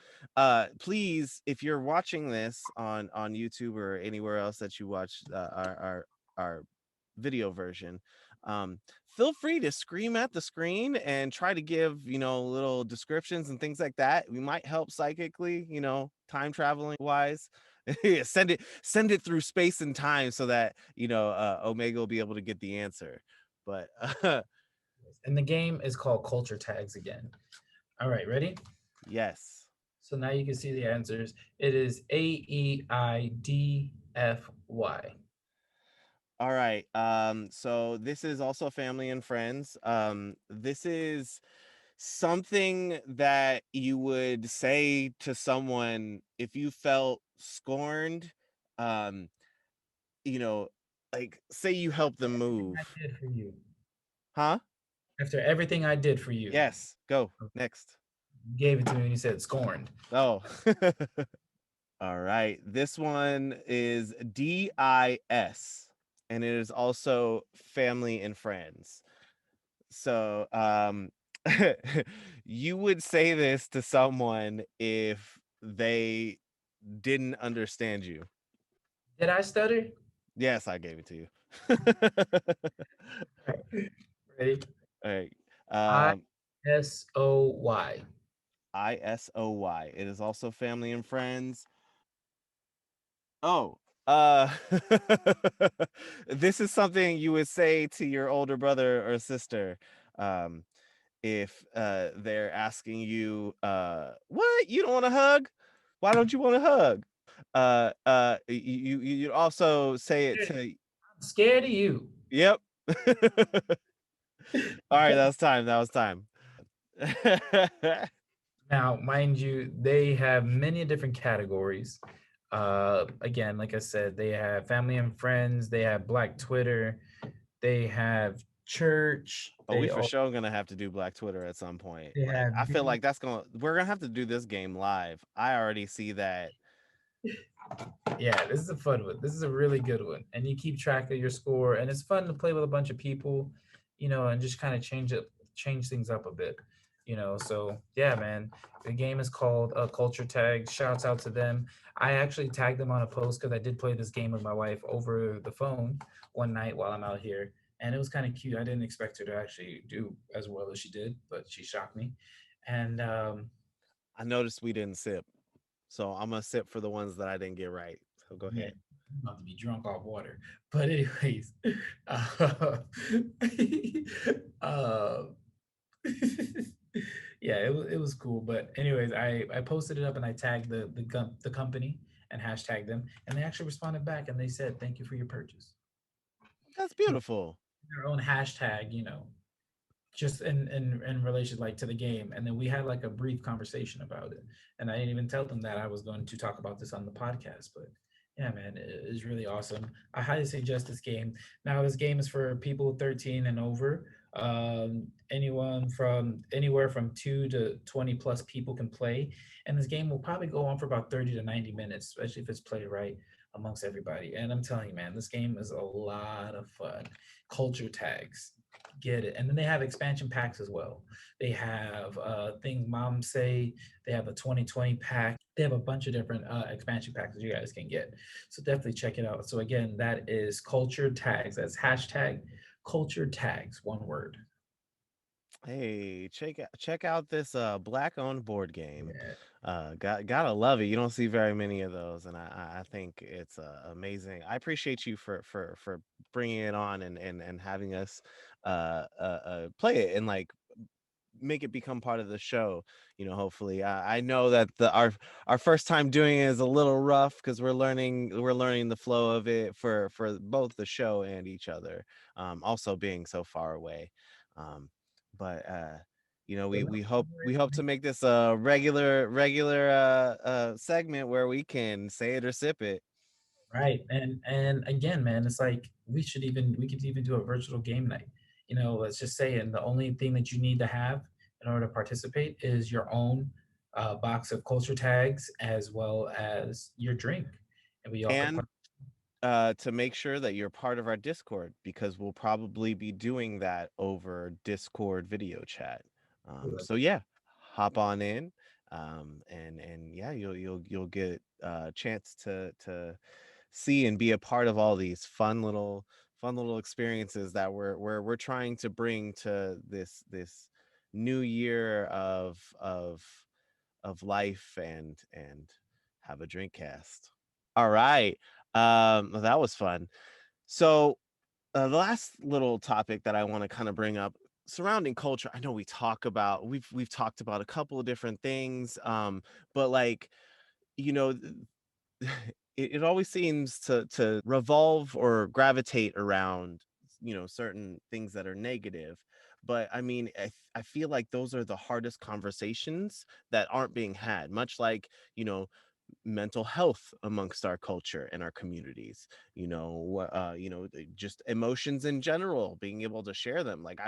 please, if you're watching this on YouTube or anywhere else that you watch our video version, um, feel free to scream at the screen and try to give little descriptions and things like that. We might help psychically, time traveling wise. Yeah, send it through space and time so that Omega will be able to get the answer. But And the game is called Culture Tags again. All right, ready? yes. So now you can see the answers. It is AEIDFY. All right. So this is also family and friends. This is something that you would say to someone if you felt scorned. Um, you know, like say you help them I move. did for you. Huh? After everything I did for you, Yes. Go. you Next. gave it to me and you said scorned. Oh. All right. This one is DIS, and it is also family and friends. So, you would say this to someone if they didn't understand you. Did I stutter? Yes, I gave it to you. Ready? All right. I Um, S O Y. ISOY. It is also family and friends. Oh, uh, this is something you would say to your older brother or sister, um, if they're asking you, "What? You don't want a hug? Why don't you want a hug?" You also say it to, I'm scared of you. "Yep." All right, that was time. That was time. Now, mind you, they have many different categories. Again, like I said, they have family and friends, they have Black Twitter, they have church, Oh, we for sure gonna have to do Black Twitter at some point. they Like, have I feel like we're gonna have to do this game live. I already see that. yeah, this is a fun one. This is a really good one. And you keep track of your score and it's fun to play with a bunch of people, and just kind of change things up a bit. So yeah, man. The game is called Culture Tag. Shouts out to them. I actually tagged them on a post because I did play this game with my wife over the phone one night while I'm out here. And it was kind of cute. I didn't expect her to actually do as well as she did, but she shocked me. And I noticed we didn't sip, so I'm gonna sip for the ones that I didn't get right. So go yeah, ahead. I'm about to be drunk off water. But anyways, uh, uh, yeah, it was cool. But anyways, I posted it up and I tagged the company and hashtagged them, and they actually responded back and they said thank you for your purchase. That's You know, beautiful. their own hashtag, just in relation like to the game, and then we had like a brief conversation about it, and I didn't even tell them that I was going to talk about this on the podcast. But yeah, man, it is really awesome. I highly suggest this game. Now this game is for people 13 and over. Anyone from anywhere from 2 to 20 plus people can play, and this game will probably go on for about 30 to 90 minutes, especially if it's played right amongst everybody. And I'm telling you, man, this game is a lot of fun. Culture tags, get it. And then they have expansion packs as well. They have things moms say. They have a 2020 pack. They have a bunch of different expansion packs that you guys can get. So definitely check it out. So again, that is culture tags. That's hashtag culture tags, one word. Hey, check out this black owned board game. Yeah. Gotta love it. You don't see very many of those, and I think it's amazing. I appreciate you for bringing it on and having us play it and like make it become part of the show. Hopefully, I know that our first time doing it is a little rough because we're learning the flow of it for both the show and each other, also being so far away. um but But no, we hope to make this a regular segment where we can say it or sip it. right. And again, man, it's like we could even do a virtual game night. Let's just say, and the only thing that you need to have in order to participate is your own box of culture tags as well as your drink, and we all could And to make sure that you're part of our Discord, because we'll probably be doing that over Discord video chat. So partake. yeah, hop on in, and yeah, you'll get a chance to see and be a part of all these fun little experiences that we're trying to bring to this new year of life and have a drink cast. All right. Well, that was fun. So, the last little topic that I want to kind of bring up surrounding culture. I know we've talked about a couple of different things, but like you know, it always seems to revolve or gravitate around certain things that are negative. But I mean, I feel like those are the hardest conversations that aren't being had. Much like mental health amongst our culture and our communities, just emotions in general, being able to share them, like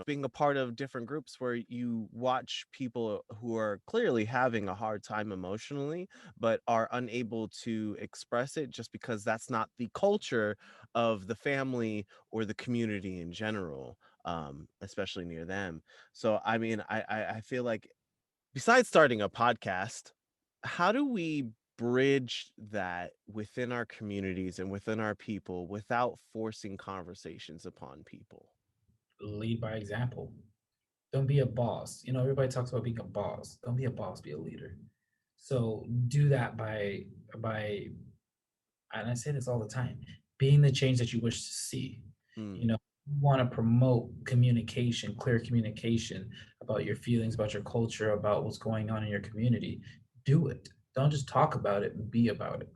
being a part of different groups where you watch people who are clearly having a hard time emotionally but are unable to express it just because that's not the culture of the family or the community in general, especially near them. So I mean, I feel like, besides starting a podcast, how do we bridge that within our communities and within our people without forcing conversations upon people? Lead by example. Don't be a boss. Everybody talks about being a boss. Don't be a boss, be a leader. So do that by and I say this all the time, being the change that you wish to see. Mm. You want to promote communication, clear communication about your feelings, about your culture, about what's going on in your community. Do it. Don't just talk about it, be about it.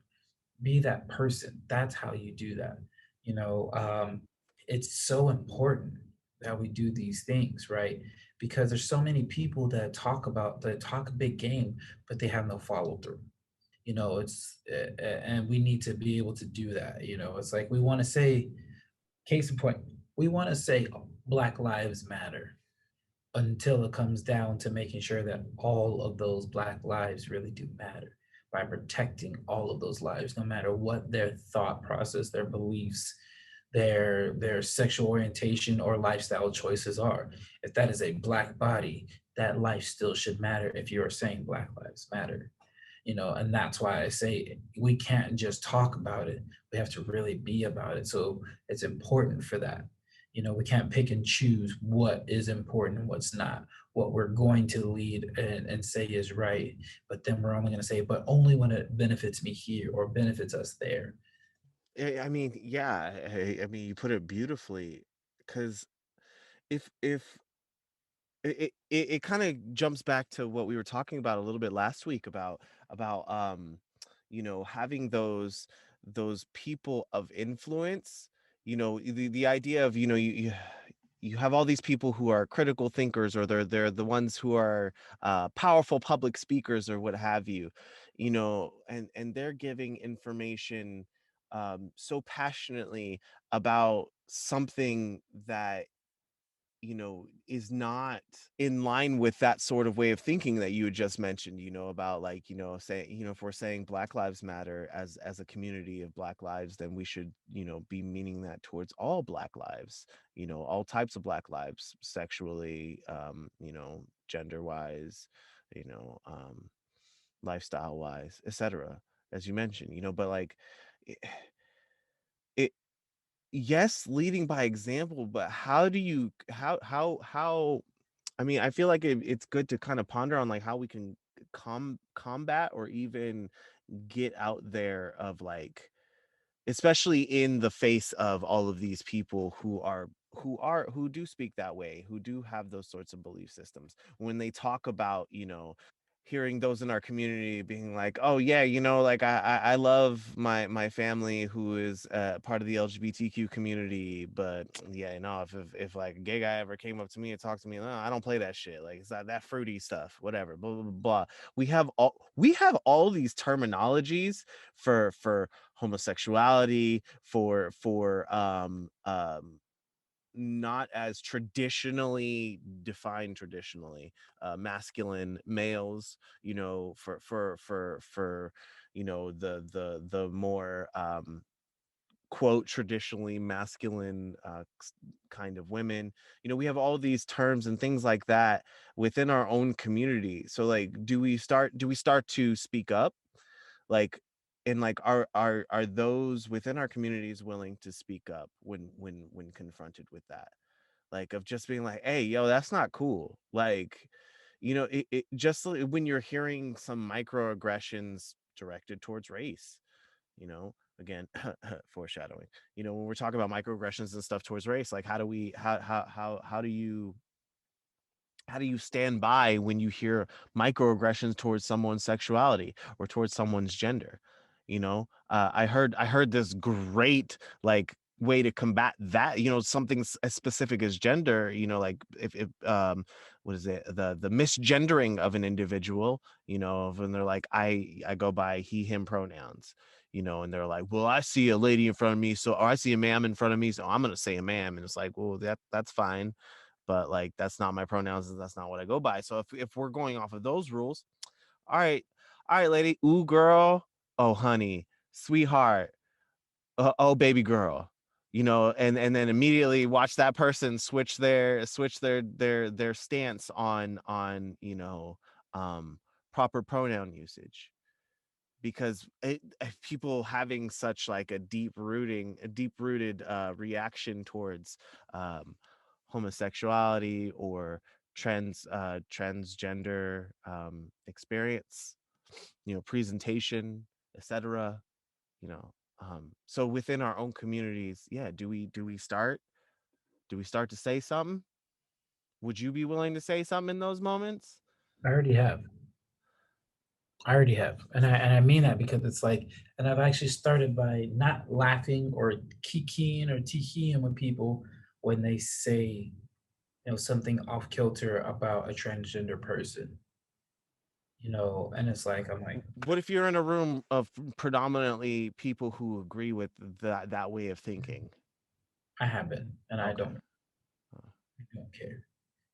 Be that person. That's how you do that. You know, um, it's so important that we do these things, right? Because there's so many people that talk a big game, but they have no follow through. And we need to be able to do that. It's like we want to say, case in point, we want to say Black Lives Matter until it comes down to making sure that all of those Black lives really do matter by protecting all of those lives, no matter what their thought process, their beliefs, their sexual orientation or lifestyle choices are. If that is a Black body, that life still should matter if you are saying Black Lives Matter. And that's why I say we can't just talk about it. We have to really be about it. So it's important for that. We can't pick and choose what is important and what's not, what we're going to lead and say is right. But then we're only going to say, but only when it benefits me here or benefits us there. I mean, yeah, I mean, you put it beautifully, because if it kind of jumps back to what we were talking about a little bit last week about having those people of influence, the idea of you have all these people who are critical thinkers, or they're the ones who are powerful public speakers or what have you, and they're giving information so passionately about something that is not in line with that sort of way of thinking that you had just mentioned, about, like, say, if we're saying Black Lives Matter as a community of Black lives, then we should, be meaning that towards all Black lives, all types of Black lives, sexually, gender wise, you know, um, lifestyle wise, etc. As you mentioned, but like it, it yes, leading by example, but how do you how I mean, I feel like it's good to kind of ponder on, like, how we can combat, or even get out there of, like, especially in the face of all of these people who do speak that way, who do have those sorts of belief systems, when they talk about, hearing those in our community being like, oh yeah, like, I love my family who is part of the LGBTQ community, but yeah, if like a gay guy ever came up to me and talked to me, no, I don't play that shit, like, it's not that fruity stuff, whatever, blah blah blah, blah. We have all these terminologies for homosexuality, for not as traditionally masculine males, for the more quote traditionally masculine kind of women. We have all these terms and things like that within our own community. So, like, do we start to speak up, like, and like, are those within our communities willing to speak up when confronted with that, like, of just being like, hey, yo, that's not cool, like, it just when you're hearing some microaggressions directed towards race, again, foreshadowing, when we're talking about microaggressions and stuff towards race, like, how do we how do you stand by when you hear microaggressions towards someone's sexuality or towards someone's gender? I heard this great, like, way to combat that, something as specific as gender, like, if what is it, the misgendering of an individual, when they're like, I go by he him pronouns, and they're like, well, I see a lady in front of me, or I see a ma'am in front of me, so I'm gonna say a ma'am, and it's like, well, that's fine, but, like, that's not my pronouns, and that's not what I go by. So if we're going off of those rules, all right, all right, lady, ooh, girl, oh, honey, sweetheart, oh, baby girl, and then immediately watch that person switch their stance on um proper pronoun usage, because people having such, like, a deep rooted reaction towards um homosexuality or transgender experience, presentation, etc. So within our own communities, yeah, do we start to say something? Would you be willing to say something in those moments? I already have. I already have, and I mean that because it's like, and I've actually started by not laughing or kikiing or tikiing with people when they say, something off kilter about a transgender person, and it's like I'm like, What if you're in a room of predominantly people who agree with that way of thinking? I haven't, and I Okay. don't, I don't care.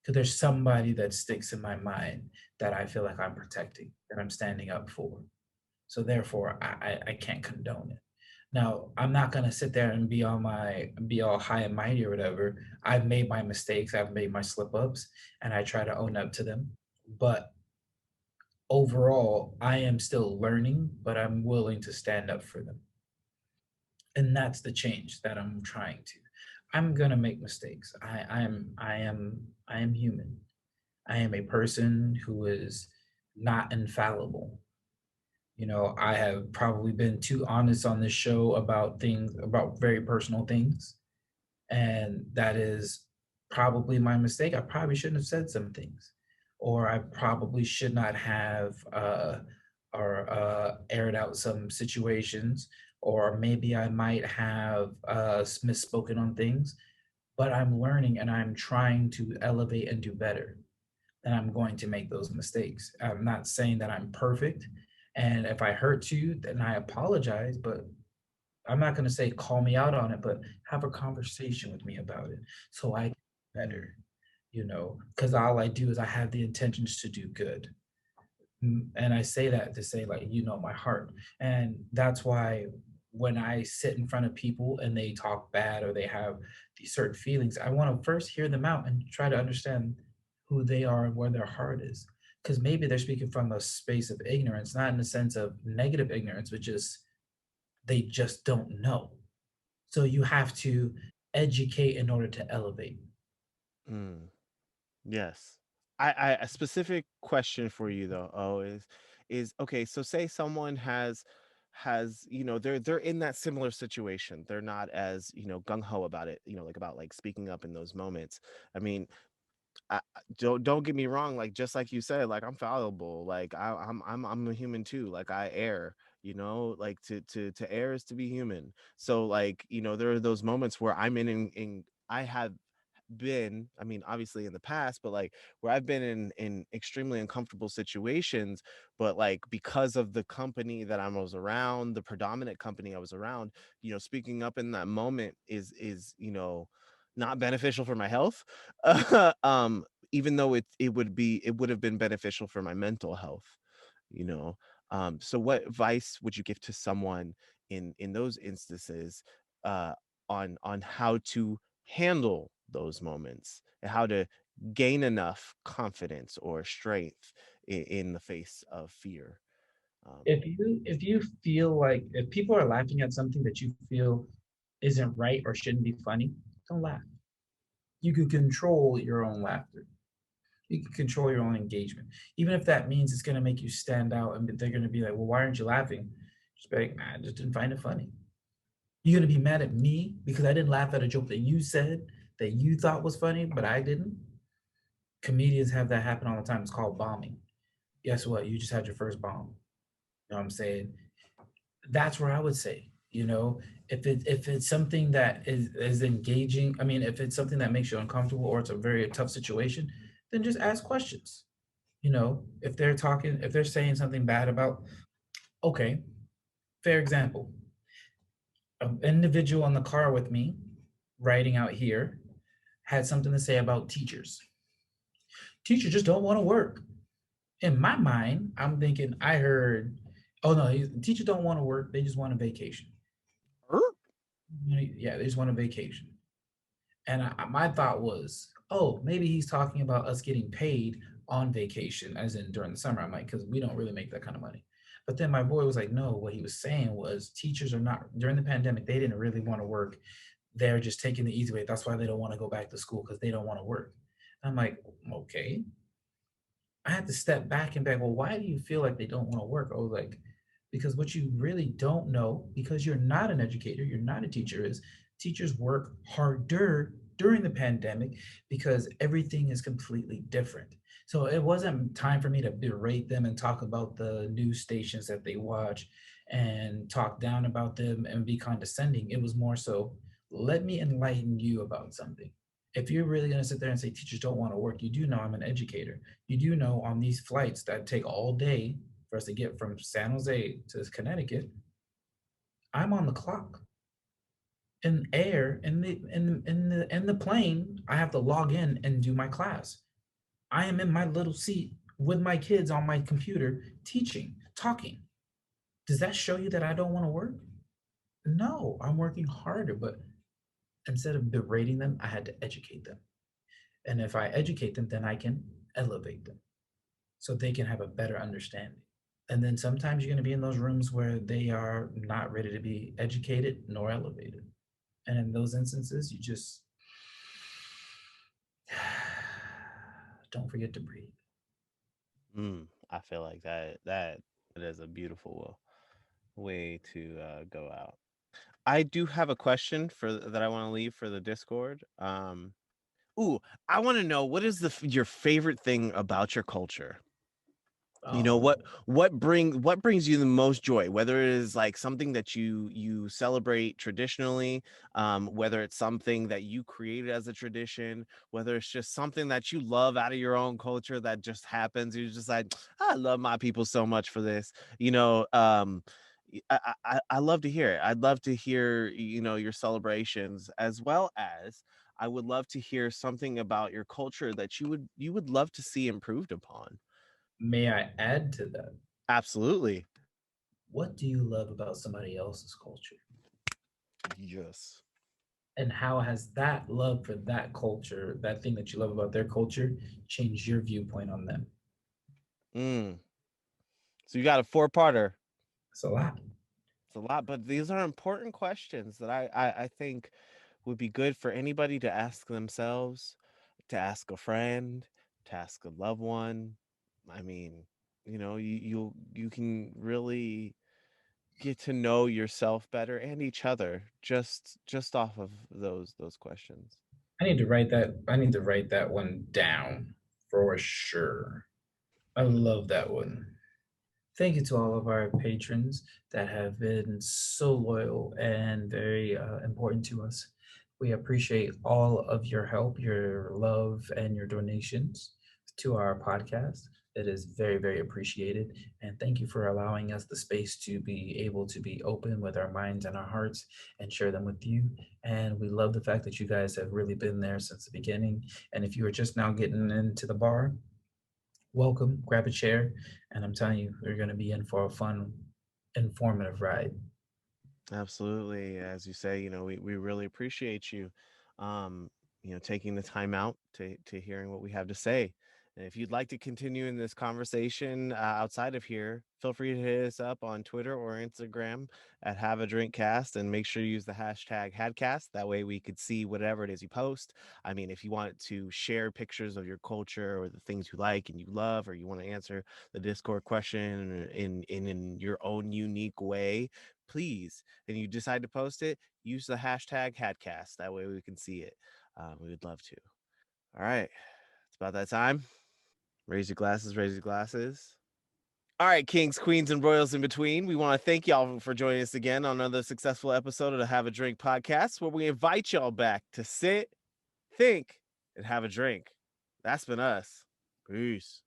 Because there's somebody that sticks in my mind that I feel like I'm protecting, that I'm standing up for. So therefore, I can't condone it. Now, I'm not gonna sit there and be all high and mighty or whatever. I've made my mistakes, I've made my slip ups, and I try to own up to them. But overall, I am still learning, but I'm willing to stand up for them. And that's the change that I'm trying to. I'm gonna make mistakes. I am human. I am a person who is not infallible. I have probably been too honest on this show about things, about very personal things, and that is probably my mistake. I probably shouldn't have said some things, or I probably should not have or aired out some situations, or maybe I might have misspoken on things. but I'm learning and I'm trying to elevate and do better, then I'm going to make those mistakes. I'm not saying that I'm perfect. And if I hurt you, then I apologize, but I'm not going to say call me out on it, but have a conversation with me about it so I can be better, because all I do is I have the intentions to do good. And I say that to say, like, my heart. And that's why when I sit in front of people and they talk bad or they have these certain feelings, I want to first hear them out and try to understand who they are and where their heart is. Because maybe they're speaking from a space of ignorance, not in the sense of negative ignorance, but just they just don't know. So you have to educate in order to elevate. Mm. Yes. A specific question for you though, is okay, so say someone has, they're in that similar situation. They're not as, gung ho about it, like about like speaking up in those moments. I mean, don't get me wrong, like just like you said, like I'm fallible, like I'm a human too, like I err, like to err is to be human. So like, there are those moments where I'm in I have been, I mean, obviously in the past, but like where I've been in extremely uncomfortable situations, but like because of the company that I was around, the predominant company I was around, speaking up in that moment is not beneficial for my health. um Even though it would have been beneficial for my mental health, you know. So what advice would you give to someone in those instances, uh on how to handle those moments and how to gain enough confidence or strength in the face of fear? um If you feel like if people are laughing at something that you feel isn't right or shouldn't be funny, don't laugh. You can control your own laughter. You can control your own engagement. Even if that means it's gonna make you stand out and they're gonna be like, well, why aren't you laughing? Just be like, nah, I just didn't find it funny. You're gonna be mad at me because I didn't laugh at a joke that you said that you thought was funny, but I didn't. Comedians have that happen all the time. It's called bombing. Guess what? You just had your first bomb. You know what I'm saying? That's where I would say, if it's something that is engaging, I mean, if it's something that makes you uncomfortable or it's a very tough situation, then just ask questions. If they're saying something bad about, okay, fair example, an individual in the car with me, riding out here, had something to say about teachers. Teachers just don't want to work. In my mind, I'm thinking, I heard, oh no, teachers don't want to work. They just want a vacation. Er? Yeah, they just want a vacation. And my thought was, oh, maybe he's talking about us getting paid on vacation, as in during the summer. I'm like, because we don't really make that kind of money. But then my boy was like, no, what he was saying was teachers are not, during the pandemic, they didn't really want to work. They're just taking the easy way. That's why they don't want to go back to school because they don't want to work. I'm like, okay. I had to step back and be like, well, why do you feel like they don't want to work? Oh, like, because what you really don't know, because you're not an educator, you're not a teacher, is teachers work harder during the pandemic because everything is completely different. So it wasn't time for me to berate them and talk about the news stations that they watch and talk down about them and be condescending. It was more so, let me enlighten you about something. If you're really going to sit there and say teachers don't want to work, you do know I'm an educator. You do know on these flights that take all day for us to get from San Jose to Connecticut, I'm on the clock. In air, in the plane, I have to log in and do my class. I am in my little seat with my kids on my computer teaching, talking. Does that show you that I don't want to work? No, I'm working harder, but instead of berating them, I had to educate them. And if I educate them, then I can elevate them so they can have a better understanding. And then sometimes you're going to be in those rooms where they are not ready to be educated nor elevated. And in those instances, you just don't forget to breathe. I feel like that is a beautiful way to go out. I do have a question for that I want to leave for the Discord. Ooh, I want to know, what is your favorite thing about your culture? You know Um, what brings you the most joy, whether it is like something that you celebrate traditionally, whether it's something that you created as a tradition, whether it's just something that you love out of your own culture that just happens. You're just like, I love my people so much for this, you know. I love to hear it. I'd love to hear, you know, your celebrations, as well as I would love to hear something about your culture that you would love to see improved upon. may I add to that? Absolutely. What do you love about somebody else's culture? Yes. And how has that love for that culture, that thing that you love about their culture, changed your viewpoint on them? Mm. So you got a four-parter. It's a lot. It's a lot, but these are important questions that I think would be good for anybody to ask themselves, to ask a friend, to ask a loved one. I mean, you know, you can really get to know yourself better and each other just off of those questions. I need to write that. I need to write that one down for sure. I love that one. Thank you to all of our patrons that have been so loyal and very important to us. We appreciate all of your help, your love, and your donations to our podcast. It is very, very appreciated. And thank you for allowing us the space to be able to be open with our minds and our hearts and share them with you. And we love the fact that you guys have really been there since the beginning. And if you are just now getting into the bar, welcome, grab a chair, and I'm telling you, you're going to be in for a fun, informative ride. Absolutely. As you say, you know, we really appreciate you, um, you know, taking the time out to hearing what we have to say. And if you'd like to continue in this conversation outside of here, feel free to hit us up on Twitter or Instagram at Have a Drink Cast, and make sure you use the hashtag HADcast. That way we could see whatever it is you post. I mean, if you want to share pictures of your culture or the things you like and you love, or you want to answer the Discord question in your own unique way, please, and you decide to post it, use the hashtag Hadcast. That way we can see it. We would love to. All right. It's about that time. Raise your glasses, raise your glasses. All right, kings, queens, and royals in between. We want to thank y'all for joining us again on another successful episode of the Have a Drink podcast, where we invite y'all back to sit, think, and have a drink. That's been us. Peace.